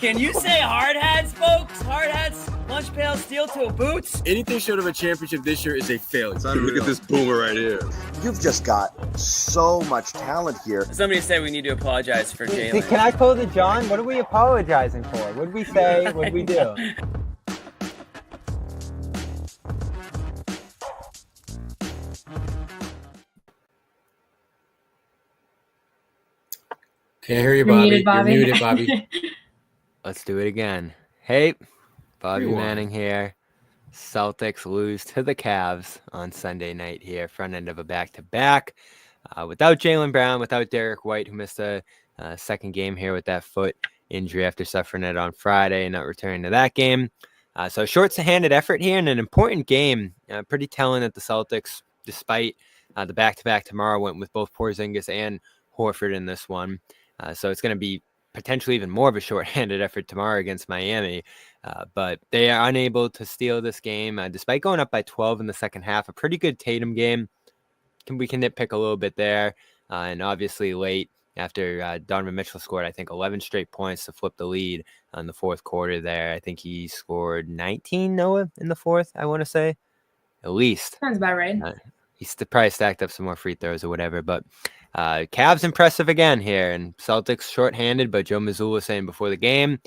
Can you say hard hats, folks? Hard hats, lunch pail, steel toe boots? Anything short of a championship this year is a failure. Look at this boomer right here. You've just got so much talent here. Somebody said we need to apologize for Jalen. Can I call it John? What are we apologizing for? What did we say? What did we do? Can't hear you, Bobby. You're muted, Bobby. Let's do it again. Hey, Bobby Manning here. Celtics lose to the Cavs on Sunday night here, front end of a back-to-back. Without Jaylen Brown, without Derek White, who missed a second game here with that foot injury after suffering it on Friday and not returning to that game. So a short-handed effort here in an important game. Pretty telling that the Celtics, despite the back-to-back tomorrow, went with both Porzingis and Horford in this one. So it's going to be potentially even more of a short-handed effort tomorrow against Miami. But they are unable to steal this game, despite going up by 12 in the second half. A pretty good Tatum game. We can nitpick a little bit there. And obviously late after Donovan Mitchell scored, I think, 11 straight points to flip the lead in the fourth quarter there. I think he scored 19, Noah, in the fourth, I want to say. At least. Sounds about right. He's probably stacked up some more free throws or whatever, but Cavs impressive again here, and Celtics shorthanded, but Joe Mazzulla saying before the game,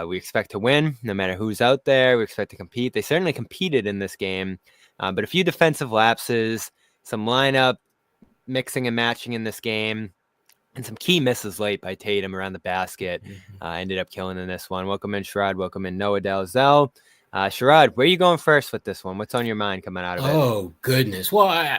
we expect to win no matter who's out there. We expect to compete. They certainly competed in this game, but a few defensive lapses, some lineup mixing and matching in this game, and some key misses late by Tatum around the basket ended up killing in this one. Welcome in, Sherrod. Welcome in, Noa Dalzell. Sherrod, where are you going first with this one? What's on your mind coming out of it? Oh, goodness. Well,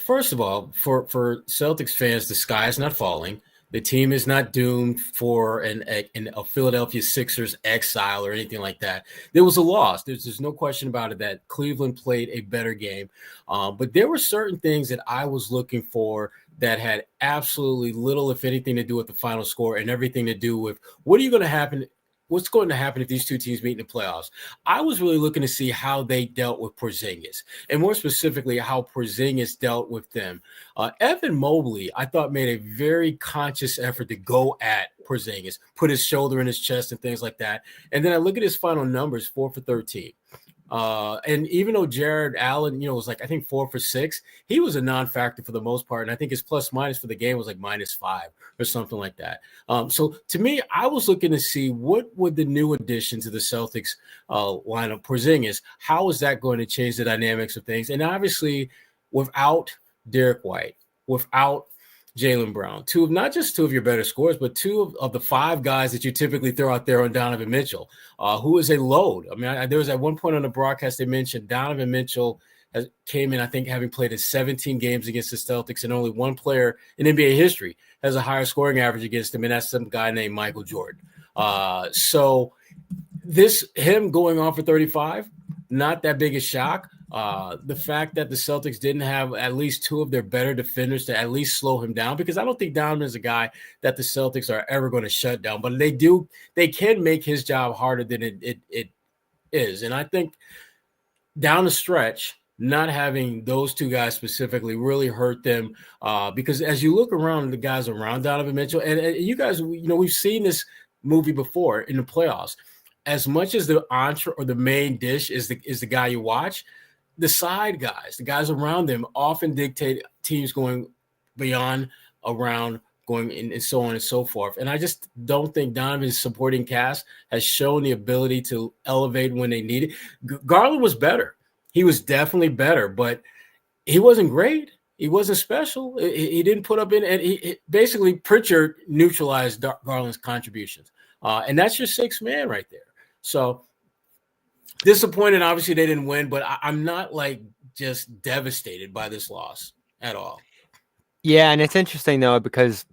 first of all, for Celtics fans, the sky is not falling. The team is not doomed for a Philadelphia Sixers exile or anything like that. There was a loss. There's no question about it that Cleveland played a better game. But there were certain things that I was looking for that had absolutely little, if anything, to do with the final score and everything to do with what's going to happen if these two teams meet in the playoffs. I was really looking to see how they dealt with Porzingis, and more specifically, how Porzingis dealt with them. Evan Mobley, I thought, made a very conscious effort to go at Porzingis, put his shoulder in his chest and things like that. And then I look at his final numbers, 4 for 13. And even though Jared Allen, was like, I think 4 for 6, he was a non-factor for the most part. And I think his plus minus for the game was like -5 or something like that. So to me, I was looking to see what would the new addition to the Celtics lineup, Porzingis, how is that going to change the dynamics of things? And obviously without Derek White, without Jaylen Brown, not just two of your better scorers, but two of the 5 guys that you typically throw out there on Donovan Mitchell, who is a load. I mean, there was at one point on the broadcast they mentioned Donovan Mitchell came in, I think, having played in 17 games against the Celtics, and only one player in NBA history has a higher scoring average against him, and that's some guy named Michael Jordan. So him going on for 35, not that big a shock. The fact that the Celtics didn't have at least 2 of their better defenders to at least slow him down, because I don't think Donovan is a guy that the Celtics are ever going to shut down, but they can make his job harder than it is. And I think down the stretch, not having those 2 guys specifically really hurt them, because as you look around the guys around Donovan Mitchell, and you guys, we've seen this movie before in the playoffs. As much as the entree or the main dish is the guy you watch, the side guys, the guys around them, often dictate teams going beyond, around, going in, and so on and so forth. And I just don't think Donovan's supporting cast has shown the ability to elevate when they need it. Garland was better. He was definitely better, but he wasn't great. He wasn't special. He didn't put up in, and basically Pritchard neutralized Garland's contributions. And that's your 6th man right there. So disappointed, obviously they didn't win, but I'm not just devastated by this loss at all. Yeah, and it's interesting though, because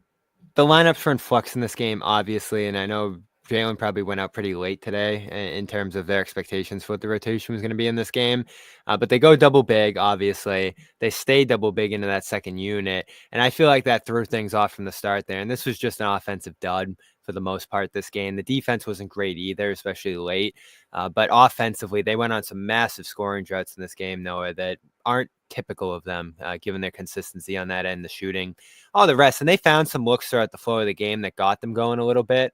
the lineups were in flux in this game, obviously, and I know Jaylen probably went out pretty late today in terms of their expectations for what the rotation was going to be in this game. But they go double big, obviously. They stay double big into that second unit, and I feel like that threw things off from the start there, and this was just an offensive dud for the most part this game. The defense wasn't great either, especially late. But offensively, they went on some massive scoring droughts in this game, Noah, that aren't typical of them, given their consistency on that end, the shooting, all the rest. And they found some looks throughout the flow of the game that got them going a little bit.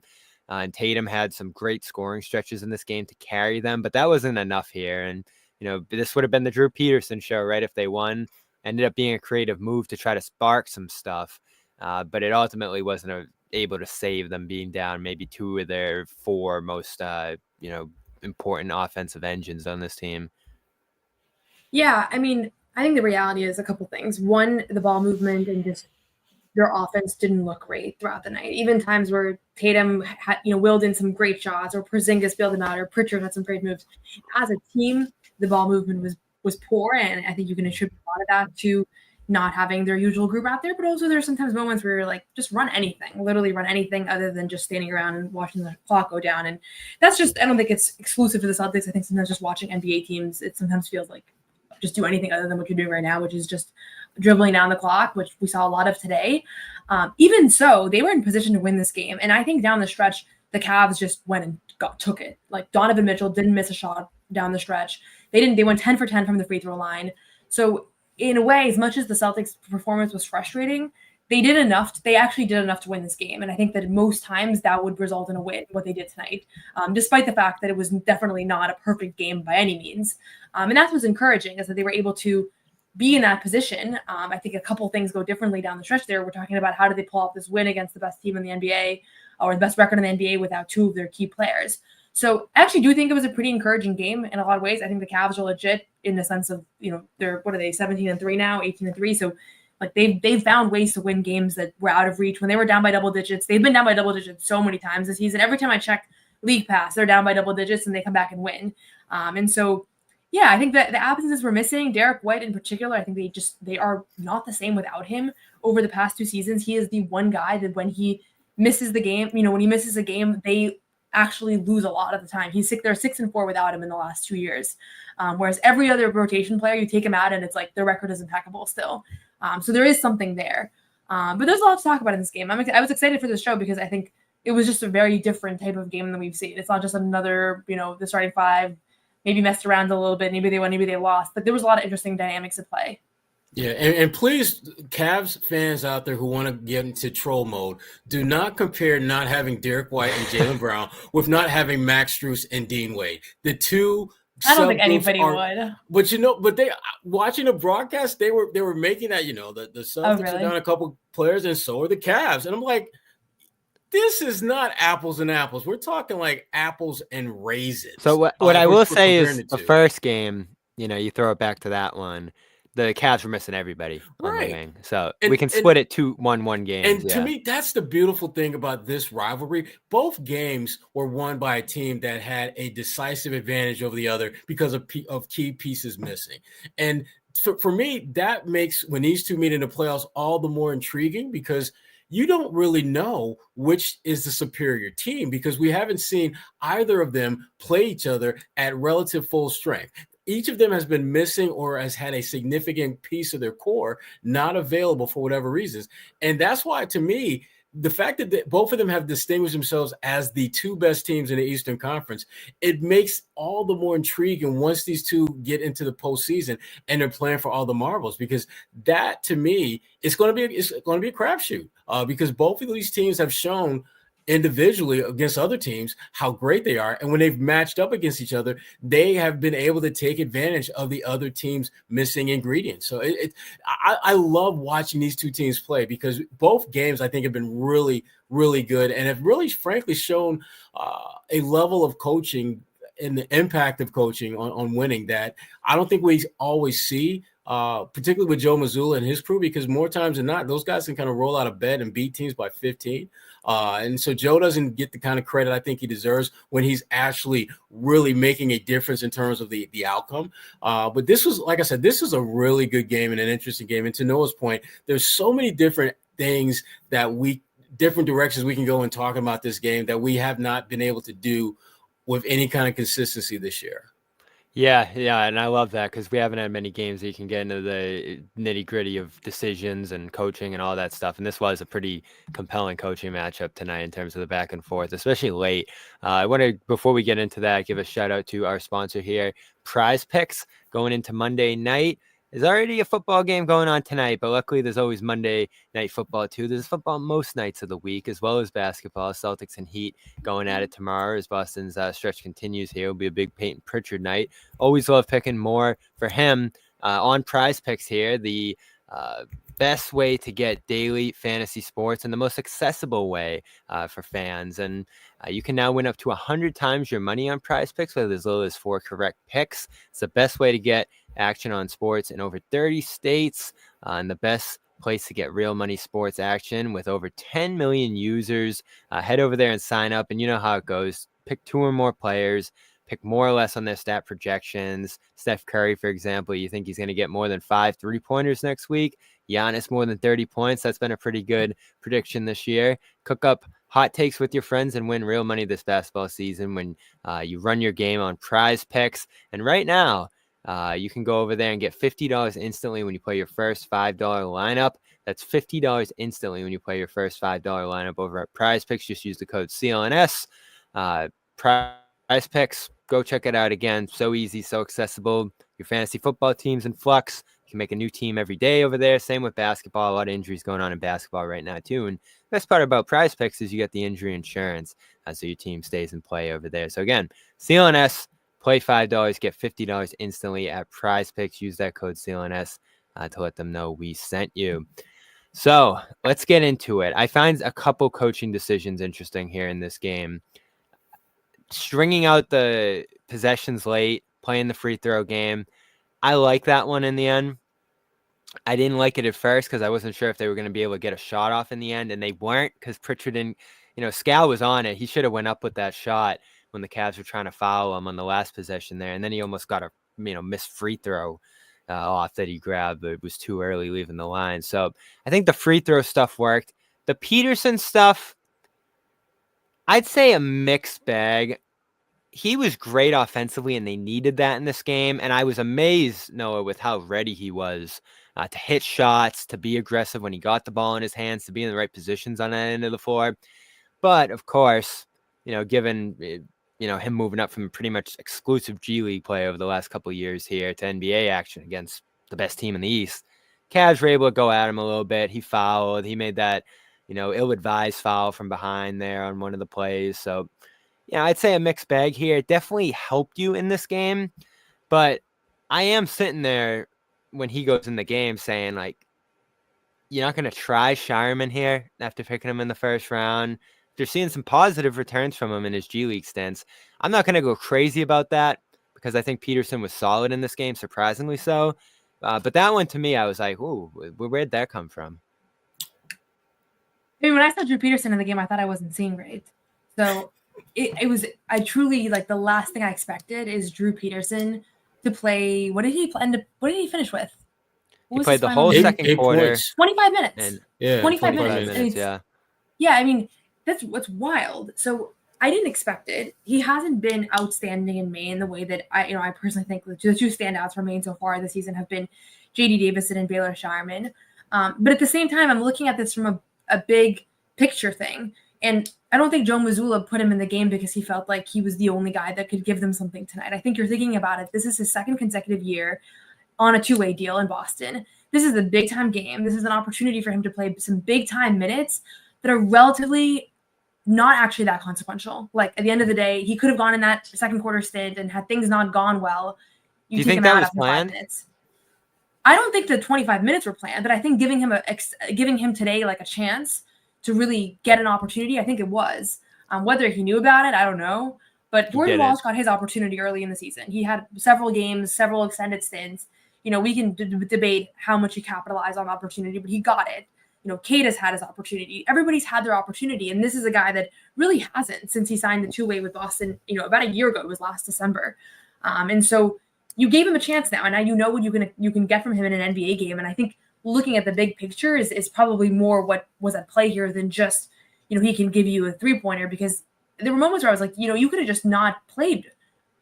And Tatum had some great scoring stretches in this game to carry them, but that wasn't enough here. And, this would have been the Drew Peterson show, right? If they won. Ended up being a creative move to try to spark some stuff. But it ultimately wasn't able to save them being down maybe 2 of their 4 most, important offensive engines on this team. Yeah, I mean, I think the reality is a couple things. One, the ball movement and just their offense didn't look great throughout the night. Even times where Tatum had, willed in some great shots, or Porzingis bailed them out, or Pritchard had some great moves. As a team, the ball movement was poor, and I think you can attribute a lot of that to not having their usual group out there. But also there's sometimes moments where you're like, just run anything, literally run anything other than just standing around and watching the clock go down. And that's just, I don't think it's exclusive to the Celtics. I think sometimes just watching NBA teams, it sometimes feels like just do anything other than what you're doing right now, which is just dribbling down the clock, which we saw a lot of today. Even so, they were in position to win this game. And I think down the stretch, the Cavs just went and took it. Like Donovan Mitchell didn't miss a shot down the stretch. They went 10 for 10 from the free throw line. So in a way, as much as the Celtics performance was frustrating, they did enough. They actually did enough to win this game. And I think that most times that would result in a win, what they did tonight, despite the fact that it was definitely not a perfect game by any means. And that was encouraging, is that they were able to be in that position. I think a couple things go differently down the stretch there. We're talking about how did they pull off this win against the best team in the NBA, or the best record in the NBA without 2 of their key players. So I actually do think it was a pretty encouraging game in a lot of ways. I think the Cavs are legit in the sense of, they're, 17-3 now, 18-3. So like they've found ways to win games that were out of reach when they were down by double digits. They've been down by double digits so many times this season. Every time I check League Pass, they're down by double digits and they come back and win. And so, yeah, I think that the absences we're missing, Derek White in particular, I think they are not the same without him over the past 2 seasons. He is the one guy that when he misses the game, when he misses a game, they actually lose a lot of the time. They're 6-4 without him in the last 2 years. Whereas every other rotation player, you take him out and it's like their record is impeccable still. So there is something there. But there's a lot to talk about in this game. I was excited for this show because I think it was just a very different type of game than we've seen. It's not just another, the starting 5 maybe messed around a little bit. Maybe they won, maybe they lost. But there was a lot of interesting dynamics at play. Yeah, and please, Cavs fans out there who want to get into troll mode, do not compare not having Derek White and Jaylen Brown with not having Max Strus and Dean Wade. The two, I don't think anybody would. But they watching the broadcast, they were making that, the Celtics are down a couple players, and so are the Cavs, and I'm like, this is not apples and apples. We're talking like apples and raisins. So what I will say is the first game, you throw it back to that one. The Cavs were missing everybody on the wing. So we can split it 2-1 games. And to me, that's the beautiful thing about this rivalry. Both games were won by a team that had a decisive advantage over the other because of key pieces missing. And for me, that makes when these two meet in the playoffs all the more intriguing, because you don't really know which is the superior team, because we haven't seen either of them play each other at relative full strength. Each of them has been missing or has had a significant piece of their core not available for whatever reasons. And that's why, to me, the fact that both of them have distinguished themselves as the 2 best teams in the Eastern Conference, it makes all the more intriguing once these two get into the postseason and they're playing for all the marbles, because that, to me, it's going to be a crapshoot, because both of these teams have shown individually against other teams how great they are, and when they've matched up against each other, they have been able to take advantage of the other team's missing ingredients. So I love watching these two teams play, because both games I think have been really, really good and have really frankly shown a level of coaching and the impact of coaching on winning that I don't think we always see, particularly with Joe Mazzulla and his crew, because more times than not, those guys can kind of roll out of bed and beat teams by 15. And so Joe doesn't get the kind of credit I think he deserves when he's actually really making a difference in terms of the outcome. But this was, like I said, this is a really good game and an interesting game. And to Noah's point, there's so many different things different directions we can go in talking about this game that we have not been able to do with any kind of consistency this year. Yeah, and I love that, because we haven't had many games that you can get into the nitty-gritty of decisions and coaching and all that stuff, and this was a pretty compelling coaching matchup tonight in terms of the back and forth, especially late. I want to, before we get into that, give a shout-out to our sponsor here, Prize Picks, going into Monday night. There's already a football game going on tonight, but luckily there's always Monday night football too. There's football most nights of the week, as well as basketball. Celtics and Heat going at it tomorrow as Boston's stretch continues here. It'll be a big Payton Pritchard night. Always love picking more for him on Prize Picks here. The best way to get daily fantasy sports and the most accessible way for fans. And you can now win up to 100 times your money on Prize Picks with as little as 4 correct picks. It's the best way to get action on sports in over 30 states and the best place to get real money sports action with over 10 million users. Head over there and sign up, and you know how it goes. Pick 2 or more players. Pick more or less on their stat projections. Steph Curry, for example, you think he's going to get more than 5 3-pointers next week? Giannis more than 30 points. That's been a pretty good prediction this year. Cook up hot takes with your friends and win real money this basketball season when you run your game on Prize Picks. And right now, you can go over there and get $50 instantly when you play your first $5 lineup. That's $50 instantly when you play your first $5 lineup over at Prize Picks. Just use the code CLNS. Prize Picks, go check it out again. So easy, so accessible. Your fantasy football team's in flux. You can make a new team every day over there. Same with basketball. A lot of injuries going on in basketball right now too. And the best part about Prize Picks is you get the injury insurance so your team stays in play over there. So again, CLNS. Play $5, get $50 instantly at Prize Picks. Use that code CLNS to let them know we sent you. So let's get into it. I find a couple coaching decisions interesting here in this game. Stringing out the possessions late, playing the free throw game. I like that one in the end. I didn't like it at first because I wasn't sure if they were going to be able to get a shot off in the end, and they weren't because Pritchard didn't, Scal was on it. He should have went up with that shot when the Cavs were trying to foul him on the last possession there. And then he almost got a, missed free throw off that he grabbed, but it was too early leaving the line. So I think the free throw stuff worked. The Peterson stuff, I'd say a mixed bag. He was great offensively, and they needed that in this game. And I was amazed, Noah, with how ready he was to hit shots, to be aggressive when he got the ball in his hands, to be in the right positions on that end of the floor. But, of course, given him moving up from pretty much exclusive G League play over the last couple of years here to NBA action against the best team in the East, Cavs were able to go at him a little bit. He fouled. He made that, ill-advised foul from behind there on one of the plays. So, I'd say a mixed bag here. It definitely helped you in this game. But I am sitting there when he goes in the game saying, you're not going to try Shireman here after picking him in the first round. They're seeing some positive returns from him in his G League stints. I'm not going to go crazy about that because I think Peterson was solid in this game, surprisingly so. But that one, to me, I was like, ooh, where'd that come from? I mean, when I saw Drew Peterson in the game, I thought I wasn't seeing right. So it was, I truly, the last thing I expected is Drew Peterson to play. What did he finish with? He played the whole second quarter. 25 minutes. And, 25 minutes. Yeah. Yeah, I mean, that's what's wild. So I didn't expect it. He hasn't been outstanding in Maine the way that I personally think the two standouts for Maine so far this season have been J.D. Davison and Baylor Shireman. But at the same time, I'm looking at this from a big picture thing. And I don't think Joe Mazzulla put him in the game because he felt like he was the only guy that could give them something tonight. I think you're thinking about it. This is his second consecutive year on a 2-way deal in Boston. This is a big-time game. This is an opportunity for him to play some big-time minutes that are relatively not actually that consequential. At the end of the day, he could have gone in that second quarter stint, and had things not gone well, do you think that was planned? 5 minutes. I don't think the 25 minutes were planned, but I think giving him today a chance to really get an opportunity, I think it was. Whether he knew about it, I don't know. But Jordan Walsh got his opportunity early in the season. He had several games, several extended stints. We can debate how much he capitalized on the opportunity, but he got it. Cade has had his opportunity. Everybody's had their opportunity. And this is a guy that really hasn't since he signed the 2-way with Boston, about a year ago. It was last December. And so you gave him a chance now. And now you know what you can get from him in an NBA game. And I think looking at the big picture is probably more what was at play here than just, he can give you a 3-pointer, because there were moments where I was like, you could have just not played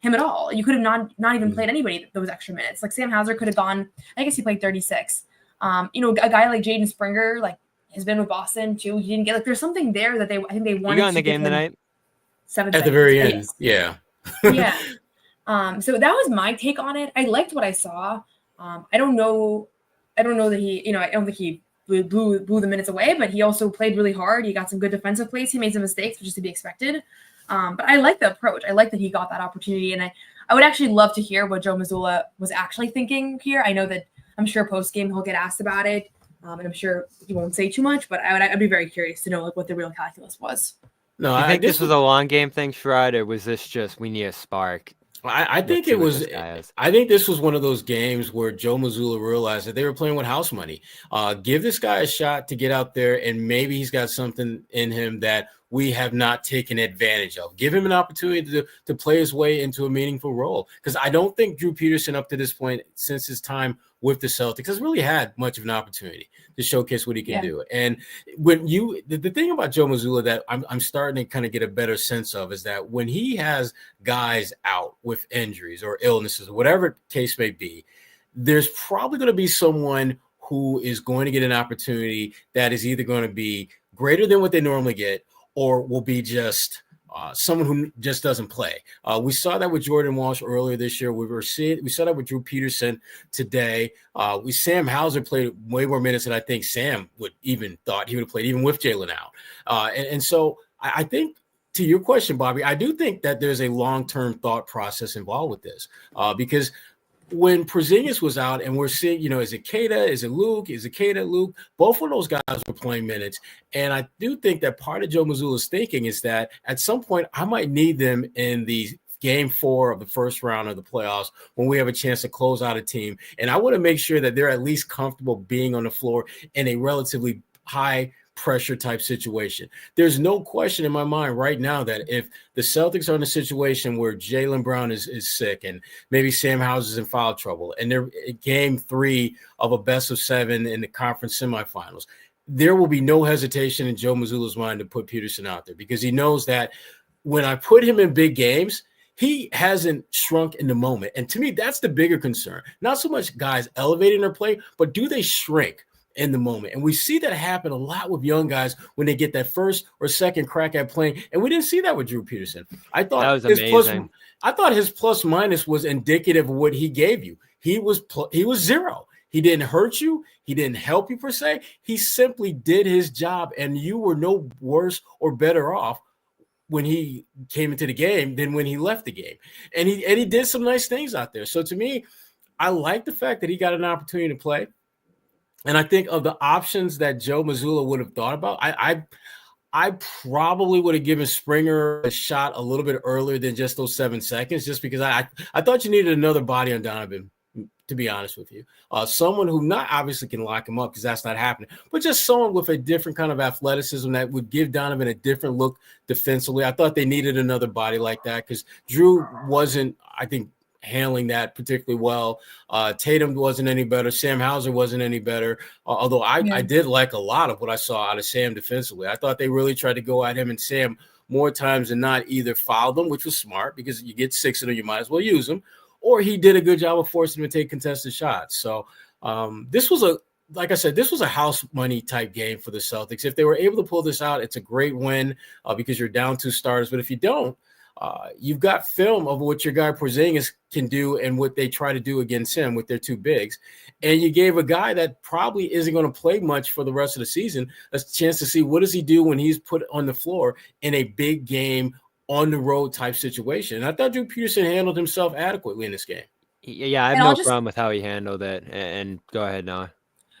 him at all. You could have not even played anybody those extra minutes. Sam Hauser could have gone, I guess he played 36. A guy like Jaden Springer, has been with Boston too. He didn't get there's something there that I think they wanted. You got in the game tonight? 7 at the very end. Yes. Yeah. So that was my take on it. I liked what I saw. I don't know that he, I don't think he blew the minutes away, but he also played really hard. He got some good defensive plays. He made some mistakes, which is to be expected. But I like the approach. I like that he got that opportunity. And I would actually love to hear what Joe Mazzulla was actually thinking here. I know that I'm sure post-game he'll get asked about it. And I'm sure he won't say too much, but I'd be very curious to know what the real calculus was. No, I think this was a long game thing, Sherrod, or was this just we need a spark? I think it was. I think this was one of those games where Joe Mazzulla realized that they were playing with house money. Give this guy a shot to get out there, and maybe he's got something in him that we have not taken advantage of. Give him an opportunity to play his way into a meaningful role. Because I don't think Drew Peterson, up to this point, since his time with the Celtics, has really had much of an opportunity to showcase what he can do. And when the thing about Joe Mazzulla that I'm starting to kind of get a better sense of is that when he has guys out with injuries or illnesses, or whatever case may be, there's probably going to be someone who is going to get an opportunity that is either going to be greater than what they normally get, or will be just someone who just doesn't play. We saw that with Jordan Walsh earlier this year. We saw that with Drew Peterson today. Sam Hauser played way more minutes than I think Sam would even thought he would have played, even with Jalen out. And so I think, to your question, Bobby, I do think that there's a long-term thought process involved with this because when Porzingis was out and we're seeing, is it Keita? Is it Luke? Is it Keita, Luke? Both of those guys were playing minutes. And I do think that part of Joe Mazzulla's thinking is that at some point I might need them in the game 4 of the first round of the playoffs when we have a chance to close out a team. And I want to make sure that they're at least comfortable being on the floor in a relatively high pressure type situation. There's no question in my mind right now that if the Celtics are in a situation where Jaylen Brown is sick and maybe Sam Hauser's in foul trouble and they're game 3 of a best of 7 in the conference semifinals, there will be no hesitation in Joe Mazzulla's mind to put Peterson out there because he knows that when I put him in big games, he hasn't shrunk in the moment. And to me, that's the bigger concern. Not so much guys elevating their play, but do they shrink in the moment? And we see that happen a lot with young guys when they get that first or second crack at playing. And we didn't see that with Drew Peterson. I thought that was amazing. His plus minus was indicative of what he gave you. He was 0. He didn't hurt you. He didn't help you per se. He simply did his job, and you were no worse or better off when he came into the game than when he left the game. And he did some nice things out there. So to me, I like the fact that he got an opportunity to play. And I think of the options that Joe Mazzulla would have thought about, I probably would have given Springer a shot a little bit earlier than just those 7 seconds, just because I thought you needed another body on Donovan, to be honest with you. Someone who not obviously can lock him up because that's not happening, but just someone with a different kind of athleticism that would give Donovan a different look defensively. I thought they needed another body like that because Drew wasn't, I think, handling that particularly well. Tatum wasn't any better. Sam Hauser wasn't any better. Although I did like a lot of what I saw out of Sam defensively. I thought they really tried to go at him and Sam more times than not, either fouled them, which was smart because you get 6 of them, you might as well use them, or he did a good job of forcing him to take contested shots. So this was a house money type game for the Celtics. If they were able to pull this out, it's a great win because you're down 2 starters. But if you don't, you've got film of what your guy Porzingis can do and what they try to do against him with their 2 bigs. And you gave a guy that probably isn't going to play much for the rest of the season a chance to see what does he do when he's put on the floor in a big game on the road type situation. And I thought Drew Peterson handled himself adequately in this game. Yeah, I have no problem with how he handled it. And go ahead, Noah.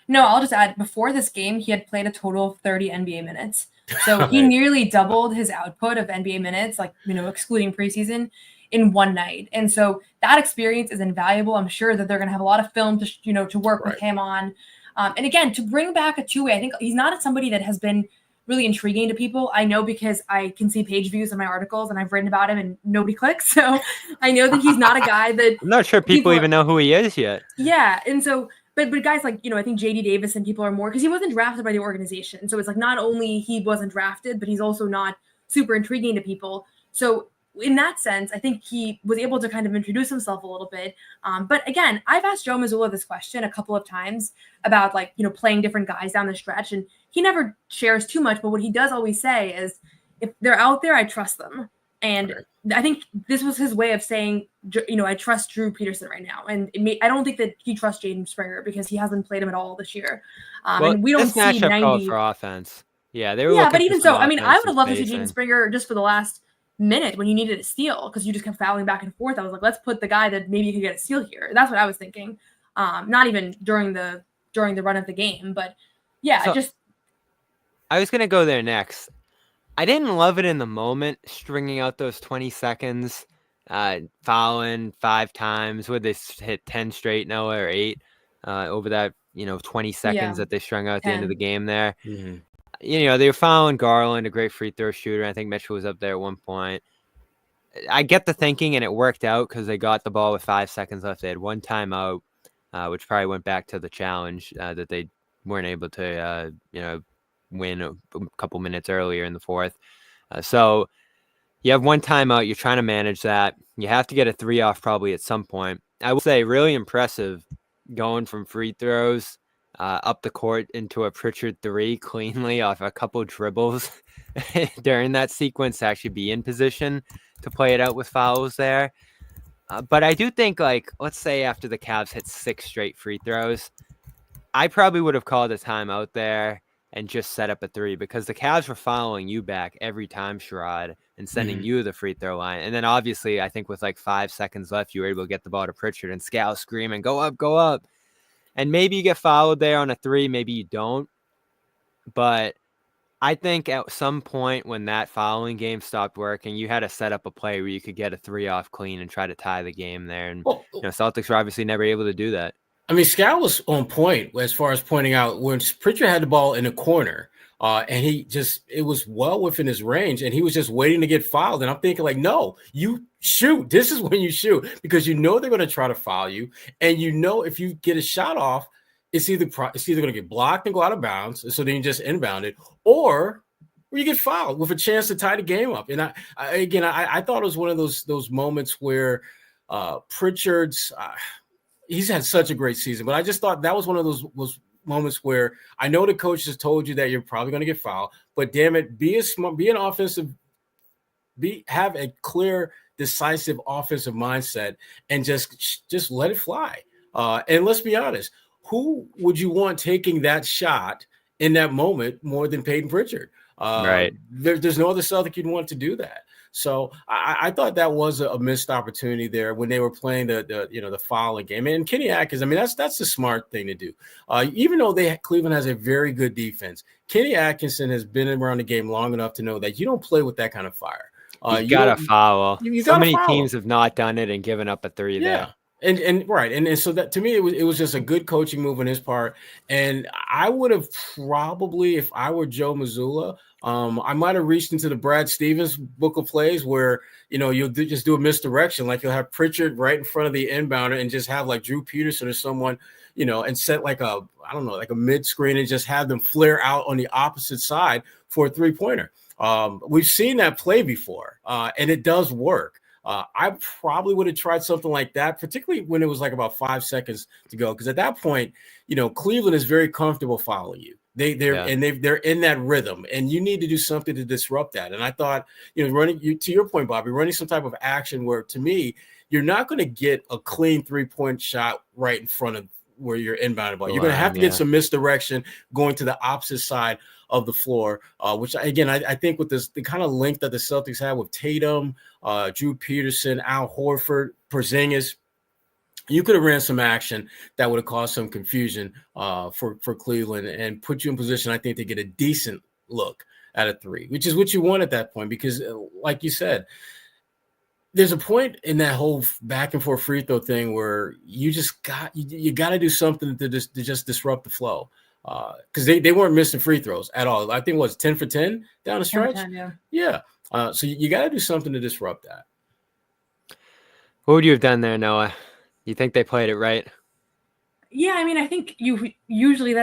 No, I'll just add, before this game, he had played a total of 30 NBA minutes. So he nearly doubled his output of NBA minutes, excluding preseason, in one night. And so that experience is invaluable. I'm sure that they're going to have a lot of film to work with him on. And again, to bring back a 2-way, I think he's not somebody that has been really intriguing to people. I know because I can see page views on my articles and I've written about him and nobody clicks. So I know that he's not a guy that I'm not sure people even know who he is yet. Yeah. And so, but guys like, I think JD Davis and people are more, because he wasn't drafted by the organization. So it's like, not only he wasn't drafted, but he's also not super intriguing to people. So in that sense, I think he was able to kind of introduce himself a little bit. But again, I've asked Joe Mazzulla this question a couple of times about playing different guys down the stretch. And he never shares too much, but what he does always say is, if they're out there, I trust them. And I think this was his way of saying, I trust Drew Peterson right now. And I don't think that he trusts Jaden Springer because he hasn't played him at all this year. And we don't see 90 for offense. Yeah, they were. Yeah, but even so, I mean, I would have loved to see spacing. Jaden Springer just for the last minute when you needed a steal because you just kept fouling back and forth. I was like, let's put the guy that maybe could get a steal here. That's what I was thinking. Not even during the run of the game, but yeah, I was gonna go there next. I didn't love it in the moment, stringing out those 20 seconds, fouling 5 times. Would they hit 10 straight, Noah, or 8 over that 20 seconds that they strung out at the end of the game there? Mm-hmm. They were fouling Garland, a great free throw shooter. I think Mitchell was up there at one point. I get the thinking, and it worked out because they got the ball with 5 seconds left. They had one timeout, which probably went back to the challenge that they weren't able to, win a couple minutes earlier in the fourth. So you have one timeout. You're trying to manage that. You have to get a 3 off probably at some point. I will say really impressive going from free throws up the court into a Pritchard 3 cleanly off a couple dribbles during that sequence to actually be in position to play it out with fouls there. But I do think, let's say after the Cavs hit 6 straight free throws, I probably would have called a timeout there and just set up a 3 because the Cavs were following you back every time, Sherrod, and sending you to the free throw line. And then obviously, I think with 5 seconds left, you were able to get the ball to Pritchard and Scal screaming, go up, go up. And maybe you get fouled there on a 3, maybe you don't. But I think at some point when that following game stopped working, you had to set up a play where you could get a 3 off clean and try to tie the game there. And Celtics were obviously never able to do that. I mean, Scal was on point as far as pointing out when Pritchard had the ball in the corner and it was well within his range and he was just waiting to get fouled. And I'm thinking no, you shoot. This is when you shoot because they're going to try to foul you. And if you get a shot off, it's either going to get blocked and go out of bounds. So then you just inbound it or you get fouled with a chance to tie the game up. And I thought it was one of those moments where Pritchard's he's had such a great season, but I just thought that was one of those moments where I know the coach has told you that you're probably going to get fouled, but damn it, have a clear, decisive offensive mindset and just let it fly. And let's be honest, who would you want taking that shot in that moment more than Payton Pritchard? Right. There's no other Celtic you'd want to do that. So I thought that was a missed opportunity there when they were playing the fouling game. And Kenny Atkins, I mean, that's the smart thing to do. Even though Cleveland has a very good defense, Kenny Atkinson has been around the game long enough to know that you don't play with that kind of fire. You got to foul. So many foul. teams have not done it and given up a 3 there. And right. And so that to me, it was just a good coaching move on his part. And I would have probably, if I were Joe Mazzulla, I might have reached into the Brad Stevens book of plays where, you'll just do a misdirection. Like you'll have Pritchard right in front of the inbounder and just have Drew Peterson or someone, and set a mid screen and just have them flare out on the opposite side for a 3-pointer. We've seen that play before and it does work. I probably would have tried something like that, particularly when it was about 5 seconds to go. Because at that point, Cleveland is very comfortable following you. They're in that rhythm, and you need to do something to disrupt that. And I thought, to your point, Bobby, running some type of action where, to me, you're not going to get a clean 3-point shot right in front of where you're inbounded ball. You're going to have to get some misdirection going to the opposite side of the floor, which again, I think with the kind of length that the Celtics have with Tatum, Drew Peterson, Al Horford, Porzingis, you could have ran some action that would have caused some confusion for Cleveland and put you in position, I think, to get a decent look at a 3, which is what you want at that point. Because like you said, there's a point in that whole back and forth free throw thing where you got to do something to just disrupt the flow. Because they weren't missing free throws at all. I think it was 10 for 10 down the stretch. 10, yeah. So you got to do something to disrupt that. What would you have done there, Noah? You think they played it right? Yeah, I mean, I think usually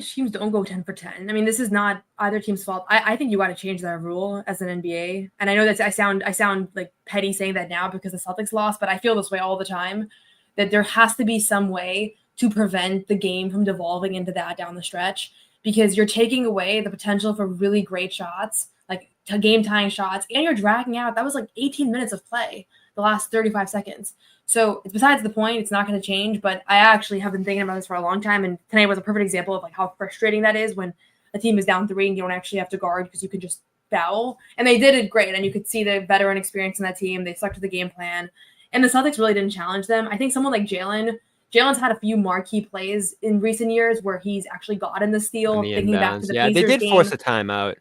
teams don't go 10 for 10. I mean, this is not either team's fault. I think you got to change that rule as an NBA. And I know that I sound like petty saying that now because the Celtics lost, but I feel this way all the time, that there has to be some way to prevent the game from devolving into that down the stretch, because you're taking away the potential for really great shots. Like game tying shots, and you're dragging out. That was like 18 minutes of play, the last 35 seconds. So it's besides the point. It's not going to change, but I actually have been thinking about this for a long time. And tonight was a perfect example of like how frustrating that is when a team is down 3 and you don't actually have to guard because you can just foul. And they did it great. And you could see the veteran experience in that team. They stuck to the game plan. And the Celtics really didn't challenge them. I think someone like Jalen's had a few marquee plays in recent years where he's actually gotten the steal. Thinking back to the Pacers they did game. Force a timeout.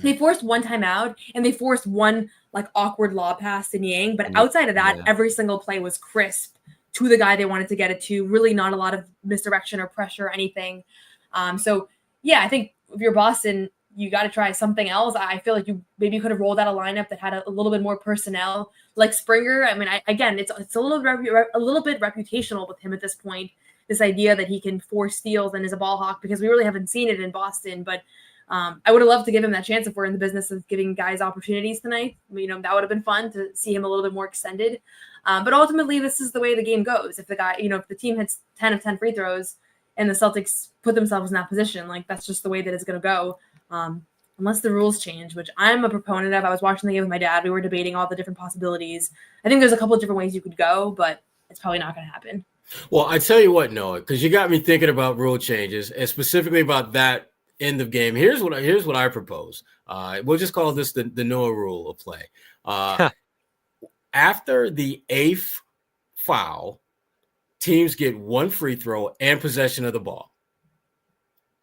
They forced one timeout and they forced one like awkward lob pass to Niang. But outside of that, every single play was crisp to the guy they wanted to get it to. Really not a lot of misdirection or pressure or anything. So yeah, I think if you're Boston, you got to try something else. I feel like you maybe could have rolled out a lineup that had a little bit more personnel, like Springer. I mean, it's a little bit reputational with him at this point. This idea that he can force steals and is a ball hawk, because we really haven't seen it in Boston. But I would have loved to give him that chance if we're in the business of giving guys opportunities tonight. That would have been fun to see him a little bit more extended. But ultimately, this is the way the game goes. If if the team hits 10 of 10 free throws and the Celtics put themselves in that position, like that's just the way that it's going to go. Unless the rules change, which I'm a proponent of. I was watching the game with my dad. We were debating all the different possibilities. I think there's a couple of different ways you could go, but it's probably not going to happen. Well, I tell you what, Noah, because you got me thinking about rule changes, and specifically about that end of game. Here's what I propose. We'll just call this the Noah rule of play. After the 8th foul, teams get 1 free throw and possession of the ball.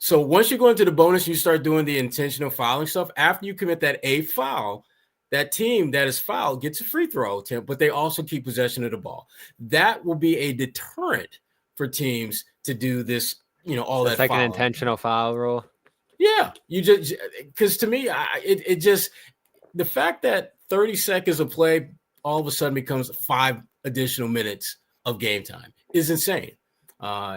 So once you go into the bonus, you start doing the intentional fouling stuff. After you commit that 8th foul, that team that is fouled gets a free throw, but they also keep possession of the ball. That will be a deterrent for teams to do this, all that. It's like fouling. An intentional foul rule. Yeah, you just, because to me, it just, the fact that 30 seconds of play all of a sudden becomes 5 additional minutes of game time is insane.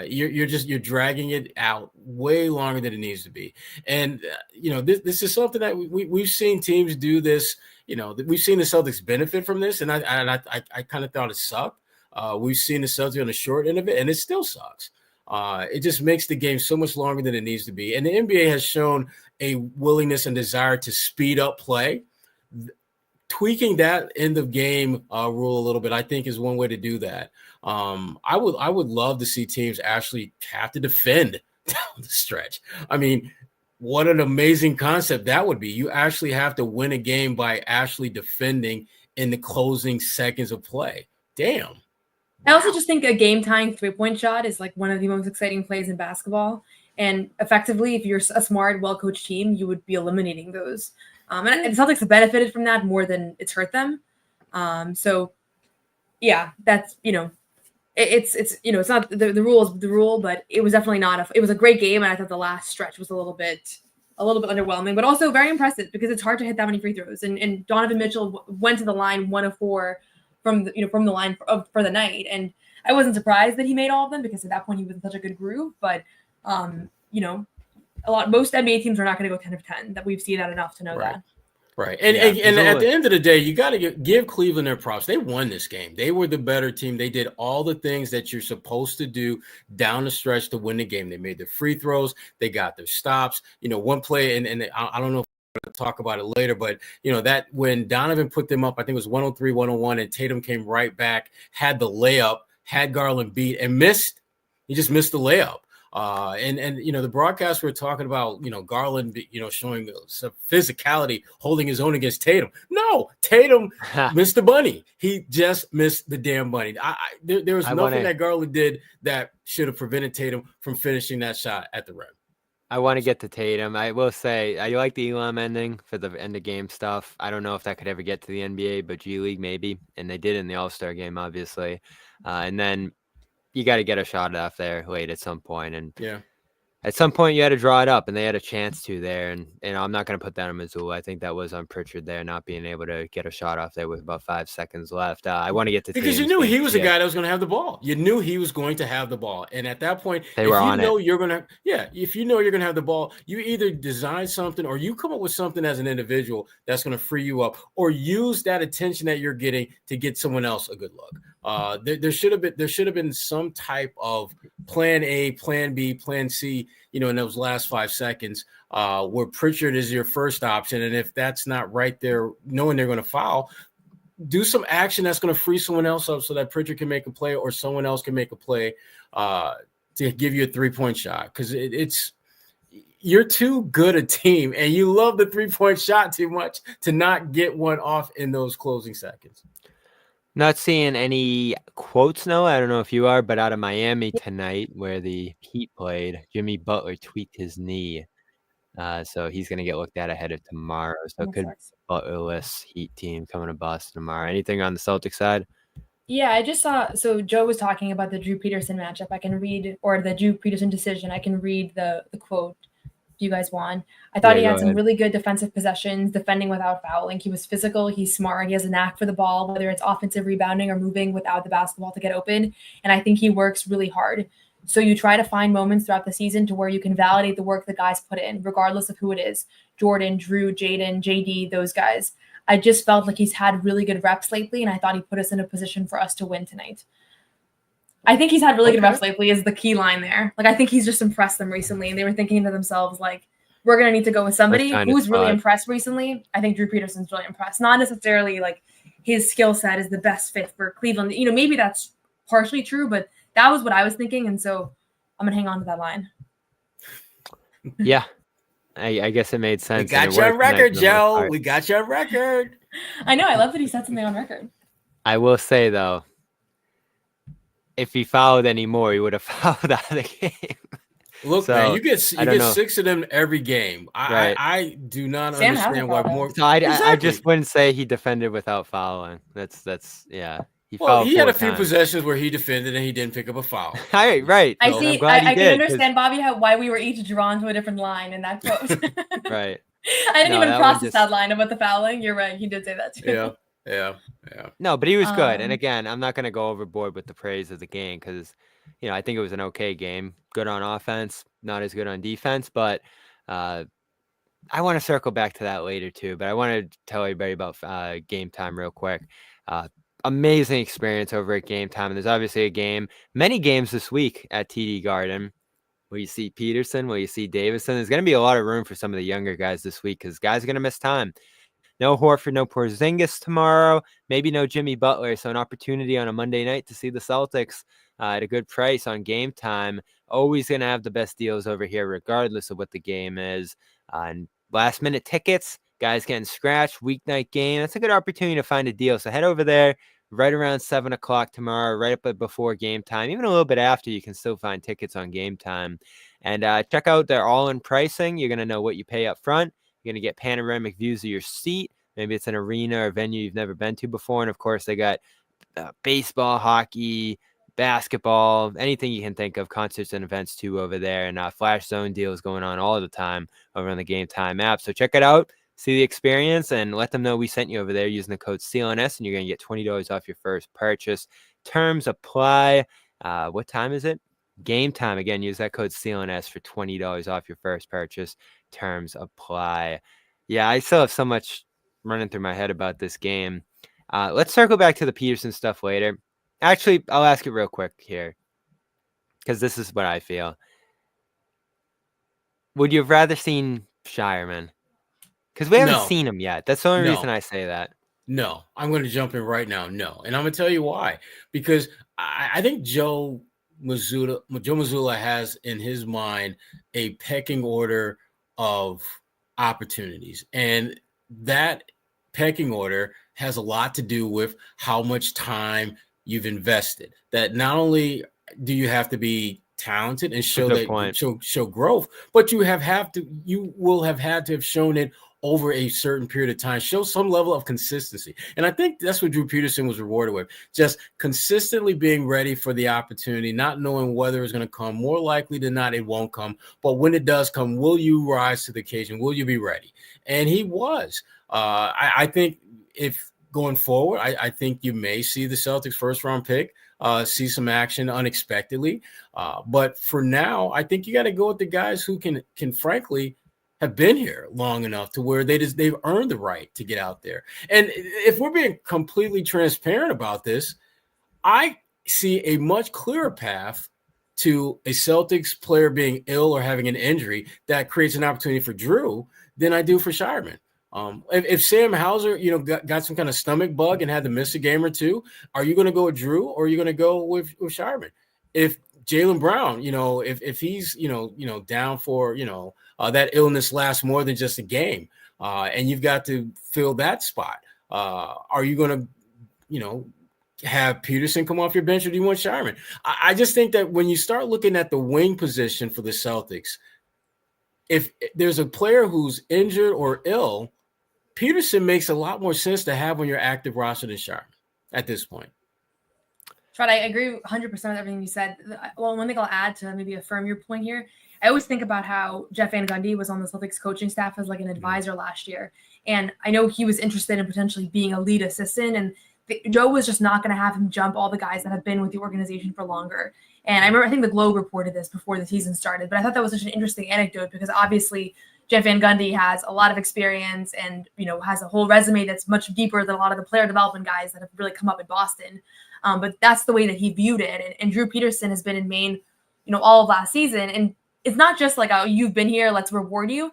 You're dragging it out way longer than it needs to be. And, this is something that we've seen teams do this. We've seen the Celtics benefit from this. And I kind of thought it sucked. We've seen the Celtics on the short end of it, and it still sucks. It just makes the game so much longer than it needs to be. And the NBA has shown a willingness and desire to speed up play. Tweaking that end of game rule a little bit, I think, is one way to do that. I would love to see teams actually have to defend down the stretch. I mean, what an amazing concept that would be. You actually have to win a game by actually defending in the closing seconds of play. Damn. I also just think a game-tying 3-point shot is like one of the most exciting plays in basketball. And effectively, if you're a smart, well-coached team, you would be eliminating those. And the Celtics have benefited from that more than it's hurt them. So, yeah, that's, it's not the rule is the rule, but it was definitely not it was a great game. And I thought the last stretch was a little bit underwhelming, but also very impressive because it's hard to hit that many free throws. And Donovan Mitchell went to the line 1 of 4 from the line for the night. And I wasn't surprised that he made all of them because at that point he was in such a good groove, but most NBA teams are not going to go 10 of 10. That we've seen that enough to know that. Right. And at the end of the day, you got to give Cleveland their props. They won this game. They were the better team. They did all the things that you're supposed to do down the stretch to win the game. They made their free throws. They got their stops. One play, and I don't know if we're going to talk about it later, but, that when Donovan put them up, I think it was 103-101, and Tatum came right back, had the layup, had Garland beat, and missed. He just missed the layup. And the broadcast were talking about, Garland, showing some physicality, holding his own against Tatum. No, Tatum missed the bunny. He just missed the damn bunny. There was nothing that Garland did that should have prevented Tatum from finishing that shot at the rim. I want to get to Tatum. I will say I like the Elam ending for the end of game stuff. I don't know if that could ever get to the NBA, but G League maybe. And they did in the All-Star game, obviously. And then you got to get a shot off there late at some point. And at some point you had to draw it up, and they had a chance to there. And I'm not going to put that on Mazzulla. I think that was on Pritchard there, not being able to get a shot off there with about 5 seconds left. I want to get to because you knew he was the guy that was going to have the ball. You knew he was going to have the ball. And at that point, if you know you're going to have the ball, you either design something or you come up with something as an individual that's going to free you up, or use that attention that you're getting to get someone else a good look. There should have been some type of plan A, plan B, plan C, in those last 5 seconds, where Pritchard is your first option. And if that's not right there, knowing they're going to foul, do some action that's going to free someone else up so that Pritchard can make a play or someone else can make a play to give you a 3-point shot. Because you're too good a team and you love the 3-point shot too much to not get one off in those closing seconds. Not seeing any quotes, Noah. I don't know if you are, but out of Miami tonight where the Heat played, Jimmy Butler tweaked his knee. So he's going to get looked at ahead of tomorrow. So good Butlerless Heat team coming to Boston tomorrow. Anything on the Celtics side? Yeah, I just saw. So Joe was talking about the Drew Peterson matchup. I can read, or the Drew Peterson decision. I can read the quote. Do you guys want? I thought he had some really good defensive possessions, defending without fouling. He was physical. He's smart. He has a knack for the ball, whether it's offensive rebounding or moving without the basketball to get open. And I think he works really hard. So you try to find moments throughout the season to where you can validate the work the guys put in, regardless of who it is. Jordan, Drew, Jaden, JD, those guys. I just felt like he's had really good reps lately, and I thought he put us in a position for us to win tonight. I think he's had really good reps lately is the key line there. Like, I think he's just impressed them recently, and they were thinking to themselves, like, we're going to need to go with somebody who's really impressed recently. I think Drew Peterson's really impressed. Not necessarily like his skill set is the best fit for Cleveland. Maybe that's partially true, but that was what I was thinking, and so I'm going to hang on to that line. Yeah. I guess it made sense. We got you on record, Joe. We got you on record. I know. I love that he said something on record. I will say, though, if he fouled anymore, he would have fouled out of the game. Look, so, man, you get 6 of them every game. I do not understand why more. So I just wouldn't say he defended without fouling. That's yeah. He had a few possessions where he defended and he didn't pick up a foul. Right. I see. I can understand, Bobby, why we were each drawn to a different line in that quote. Right. I didn't even process that line about the fouling. You're right. He did say that too. Yeah. No, but he was good. And again, I'm not going to go overboard with the praise of the game because, I think it was an okay game. Good on offense, not as good on defense. But I want to circle back to that later too. But I want to tell everybody about game time real quick. Amazing experience over at Gametime. And there's obviously many games this week at TD Garden. Will you see Peterson? Will you see Davison? There's going to be a lot of room for some of the younger guys this week because guys are going to miss time. No Horford, no Porzingis tomorrow. Maybe no Jimmy Butler. So an opportunity on a Monday night to see the Celtics at a good price on Gametime. Always going to have the best deals over here regardless of what the game is. And last minute tickets, guys getting scratched, weeknight game. That's a good opportunity to find a deal. So head over there right around 7 o'clock tomorrow, right up before Gametime. Even a little bit after, you can still find tickets on Gametime. And check out their all-in pricing. You're going to know what you pay up front. You're going to get panoramic views of your seat. Maybe it's an arena or venue you've never been to before. And, of course, they got baseball, hockey, basketball, anything you can think of, concerts and events, too, over there. And Flash Zone deals going on all the time over on the Gametime app. So check it out. See the experience and let them know we sent you over there using the code CLNS, and you're going to get $20 off your first purchase. Terms apply. What time is it? Gametime. Again, use that code CLNS for $20 off your first purchase. Terms apply. Yeah, I still have so much running through my head about this game. Let's circle back to the Peterson stuff later. Actually, I'll ask it real quick here because this is what I feel. Would you have rather seen Shireman? Because we haven't seen him yet. That's the only reason I say that. No, I'm going to jump in right now. No. And I'm going to tell you why. Because I think Joe Mazzulla has in his mind a pecking order of opportunities. And that pecking order has a lot to do with how much time you've invested. That not only do you have to be talented and show growth, but you will have had to have shown it over a certain period of time, show some level of consistency. And I think that's what Drew Peterson was rewarded with, just consistently being ready for the opportunity, not knowing whether it's going to come. More likely than not, it won't come. But when it does come, will you rise to the occasion? Will you be ready? And he was. I think if going forward, I think you may see the Celtics first-round pick, see some action unexpectedly. But for now, I think you got to go with the guys who can frankly have been here long enough to where they've earned the right to get out there. And if we're being completely transparent about this, I see a much clearer path to a Celtics player being ill or having an injury that creates an opportunity for Drew than I do for Shireman. If Sam Hauser, got some kind of stomach bug and had to miss a game or two, are you going to go with Drew or are you going to go with Shireman? If Jaylen Brown, if he's, down for, that illness lasts more than just a game, and you've got to fill that spot, are you going to, have Peterson come off your bench, or do you want Shireman? I just think that when you start looking at the wing position for the Celtics, if there's a player who's injured or ill, Peterson makes a lot more sense to have on your active roster than Shireman at this point. Sherrod, I agree 100% with everything you said. Well, one thing I'll add to maybe affirm your point here, I always think about how Jeff Van Gundy was on the Celtics coaching staff as like an advisor last year. And I know he was interested in potentially being a lead assistant, and Joe was just not going to have him jump all the guys that have been with the organization for longer. And I think the Globe reported this before the season started, but I thought that was such an interesting anecdote because obviously Jeff Van Gundy has a lot of experience and, has a whole resume that's much deeper than a lot of the player development guys that have really come up in Boston. But that's the way that he viewed it. And Drew Peterson has been in Maine, all of last season. And it's not just like, oh, you've been here, let's reward you.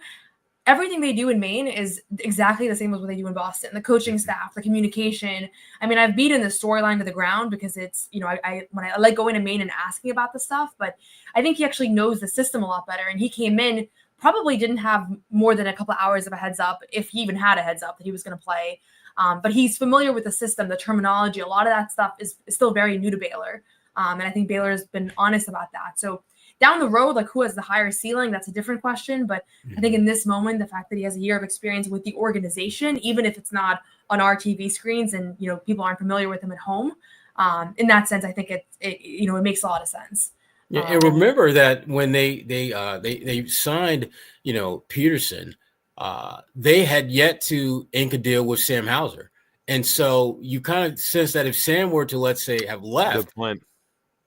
Everything they do in Maine is exactly the same as what they do in Boston. The coaching staff, the communication. I mean, I've beaten the storyline to the ground because it's, I like going to Maine and asking about the stuff, but I think he actually knows the system a lot better. And he came in, probably didn't have more than a couple of hours of a heads up, if he even had a heads up that he was going to play. But he's familiar with the system, the terminology. A lot of that stuff is still very new to Baylor. And I think Baylor has been honest about that. So down the road, like who has the higher ceiling, that's a different question. But I think in this moment, the fact that he has a year of experience with the organization, even if it's not on our TV screens and, people aren't familiar with him at home, in that sense, I think it makes a lot of sense. Yeah, and remember that when they signed, Peterson, they had yet to ink a deal with Sam Hauser. And so you kind of sense that if Sam were to, let's say, have left,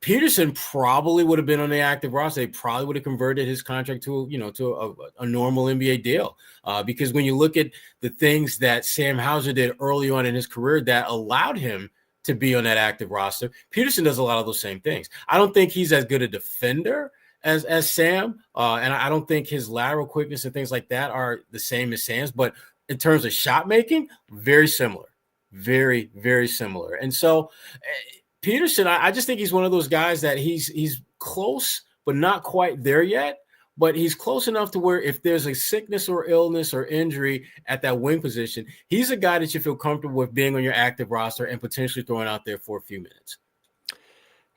Peterson probably would have been on the active roster. They probably would have converted his contract to a normal NBA deal. Because when you look at the things that Sam Hauser did early on in his career that allowed him to be on that active roster, Peterson does a lot of those same things. I don't think he's as good a defender as Sam, and I don't think his lateral quickness and things like that are the same as Sam's. But in terms of shot making, very similar, very, very similar. And so Peterson, I just think he's one of those guys that he's close, but not quite there yet. But he's close enough to where if there's a sickness or illness or injury at that wing position, he's a guy that you feel comfortable with being on your active roster and potentially throwing out there for a few minutes.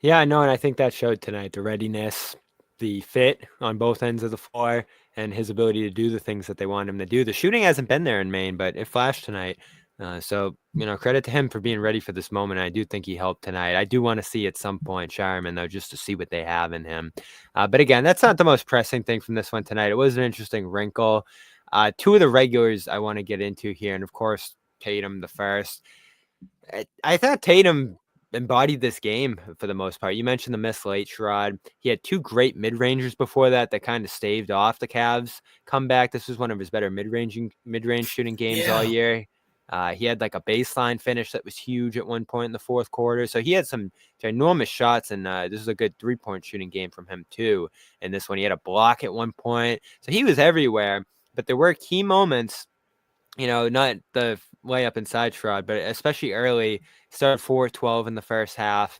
Yeah, I know, and I think that showed tonight, the readiness, the fit on both ends of the floor, and his ability to do the things that they want him to do. The shooting hasn't been there in Maine, but it flashed tonight. So, credit to him for being ready for this moment. I do think he helped tonight. I do want to see at some point Shireman, though, just to see what they have in him. But again, that's not the most pressing thing from this one tonight. It was an interesting wrinkle. Two of the regulars I want to get into here, and of course, Tatum the first. I thought Tatum embodied this game for the most part. You mentioned the miss late, Sherrod. He had two great mid-rangers before that kind of staved off the Cavs comeback. This was one of his better mid-range shooting games all year. He had like a baseline finish that was huge at one point in the fourth quarter. So he had some enormous shots, and this was a good three-point shooting game from him too. And this one, he had a block at one point. So he was everywhere. But there were key moments, not the layup inside Sherrod, but especially early. Started 4-12 in the first half.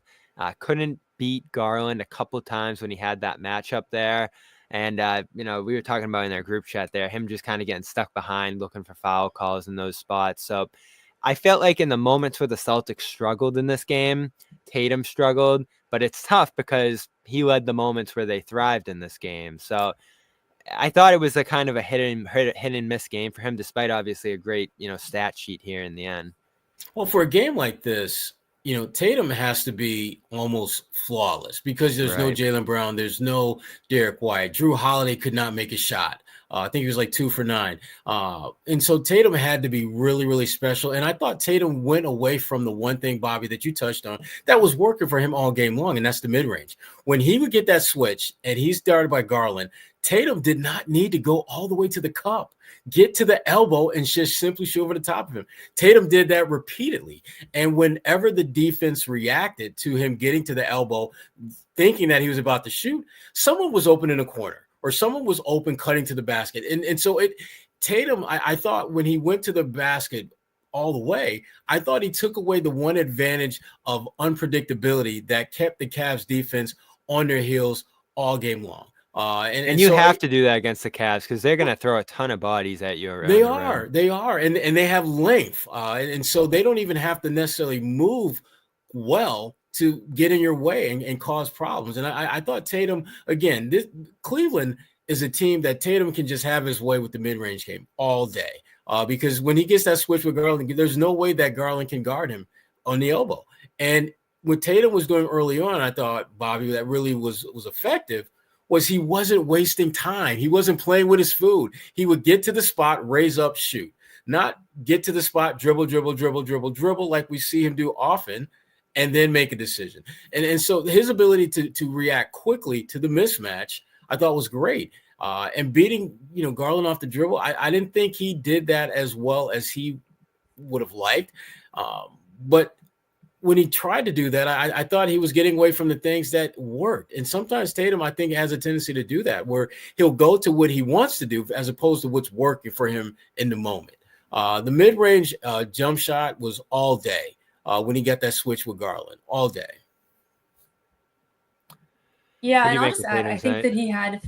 Couldn't beat Garland a couple times when he had that matchup there. And, we were talking about in our group chat there, him just kind of getting stuck behind, looking for foul calls in those spots. So I felt like in the moments where the Celtics struggled in this game, Tatum struggled, but it's tough because he led the moments where they thrived in this game. So I thought it was a kind of a hit and miss game for him, despite obviously a great, stat sheet here in the end. Well, for a game like this, Tatum has to be almost flawless because there's no Jaylen Brown, there's no Derek White. Drew Holiday could not make a shot. I think he was like 2 for 9. And so Tatum had to be really, really special. And I thought Tatum went away from the one thing, Bobby, that you touched on that was working for him all game long, and that's the mid-range. When he would get that switch and he's guarded by Garland, Tatum did not need to go all the way to the cup. Get to the elbow and just simply shoot over the top of him. Tatum did that repeatedly. And whenever the defense reacted to him getting to the elbow, thinking that he was about to shoot, someone was open in the corner or someone was open cutting to the basket. And so Tatum, I thought when he went to the basket all the way, I thought he took away the one advantage of unpredictability that kept the Cavs defense on their heels all game long. And you have to do that against the Cavs because they're going to throw a ton of bodies at you. They are, and they have length, and so they don't even have to necessarily move well to get in your way and cause problems. And I thought Tatum, again, Cleveland is a team that Tatum can just have his way with the mid-range game all day, because when he gets that switch with Garland, there's no way that Garland can guard him on the elbow. And what Tatum was doing early on, I thought, Bobby, that really was effective, was he wasn't wasting time. He wasn't playing with his food. He would get to the spot, raise up, shoot. Not get to the spot, dribble like we see him do often, and then make a decision. And so his ability to react quickly to the mismatch, I thought was great. And beating, Garland off the dribble, I didn't think he did that as well as he would have liked. But when he tried to do that, I thought he was getting away from the things that worked. And sometimes Tatum, I think, has a tendency to do that, where he'll go to what he wants to do as opposed to what's working for him in the moment. The mid-range jump shot was all day when he got that switch with Garland, all day. Yeah, and I'll just add, I think that he had,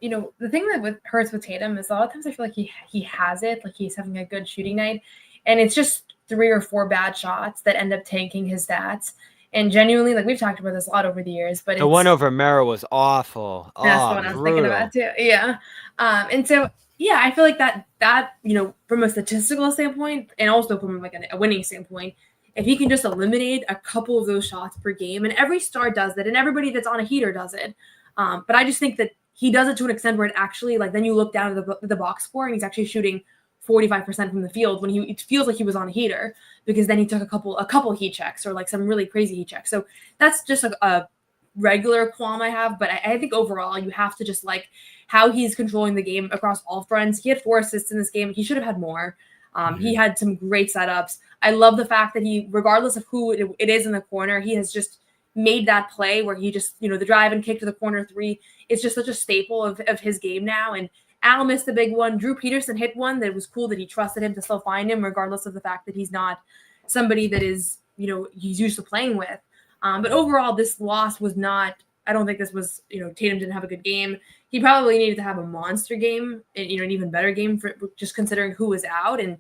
the thing that hurts with Tatum is a lot of times I feel like he has it, like he's having a good shooting night, and it's just 3 or 4 bad shots that end up tanking his stats. And genuinely, like we've talked about this a lot over the years, but the one over Merrill was awful. That's the one I was thinking about too. Yeah. And so, yeah, I feel like that, from a statistical standpoint and also from like a winning standpoint, if he can just eliminate a couple of those shots per game, and every star does it, and everybody that's on a heater does it. But I just think that he does it to an extent where it actually, like, then you look down at the box score and he's actually shooting 45% from the field when it feels like he was on a heater, because then he took a couple heat checks or like some really crazy heat checks. So that's just a regular qualm I have. But I think overall you have to just like how he's controlling the game across all fronts. He had 4 assists in this game. He should have had more. He had some great setups. I love the fact that he, regardless of who it is in the corner, he has just made that play where he just, the drive and kick to the corner 3. It's just such a staple of his game now. And Al missed a big one. Drew Peterson hit one that was cool that he trusted him to still find him, regardless of the fact that he's not somebody that is, he's used to playing with. But overall, this loss was not, I don't think this was, Tatum didn't have a good game. He probably needed to have a monster game and, an even better game for just considering who was out. And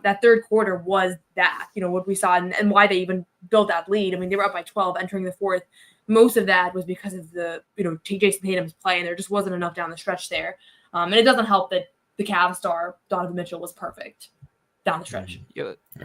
that third quarter was that, what we saw and why they even built that lead. I mean, they were up by 12 entering the fourth. Most of that was because of the, Jason Tatum's play, and there just wasn't enough down the stretch there. And it doesn't help that the Cavs star, Donovan Mitchell, was perfect down the stretch.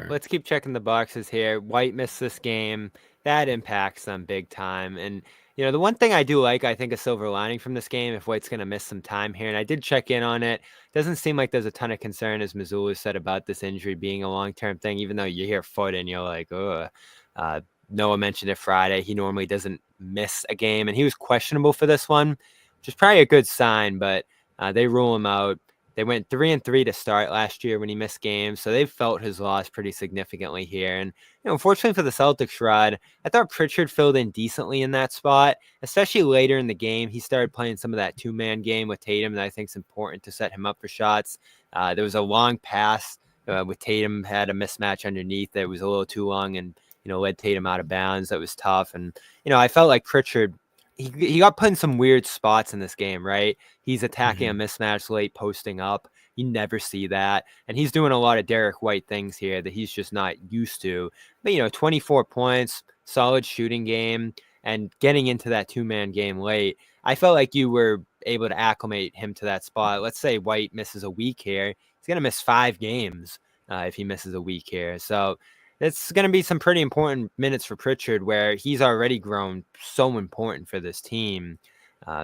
Let's keep checking the boxes here. White missed this game. That impacts them big time. And, the one thing I do like, I think a silver lining from this game, if White's going to miss some time here, and I did check in on it, doesn't seem like there's a ton of concern, as Mazzulla said, about this injury being a long-term thing, even though you hear foot and you're like, Noah mentioned it Friday. He normally doesn't miss a game, and he was questionable for this one, which is probably a good sign, but they rule him out. They went 3-3 to start last year when he missed games, so they've felt his loss pretty significantly here. And unfortunately for the Celtics, Rod, I thought Pritchard filled in decently in that spot, especially later in the game. He started playing some of that 2-man game with Tatum that I think is important to set him up for shots. There was a long pass with Tatum, had a mismatch underneath that was a little too long and led Tatum out of bounds. That was tough. And I felt like Pritchard, he got put in some weird spots in this game, right? He's attacking a mismatch late, posting up. You never see that. And he's doing a lot of Derek White things here that he's just not used to. But, 24 points, solid shooting game, and getting into that 2-man game late. I felt like you were able to acclimate him to that spot. Let's say White misses a week here. He's going to miss 5 games if he misses a week here. So it's going to be some pretty important minutes for Pritchard, where he's already grown so important for this team.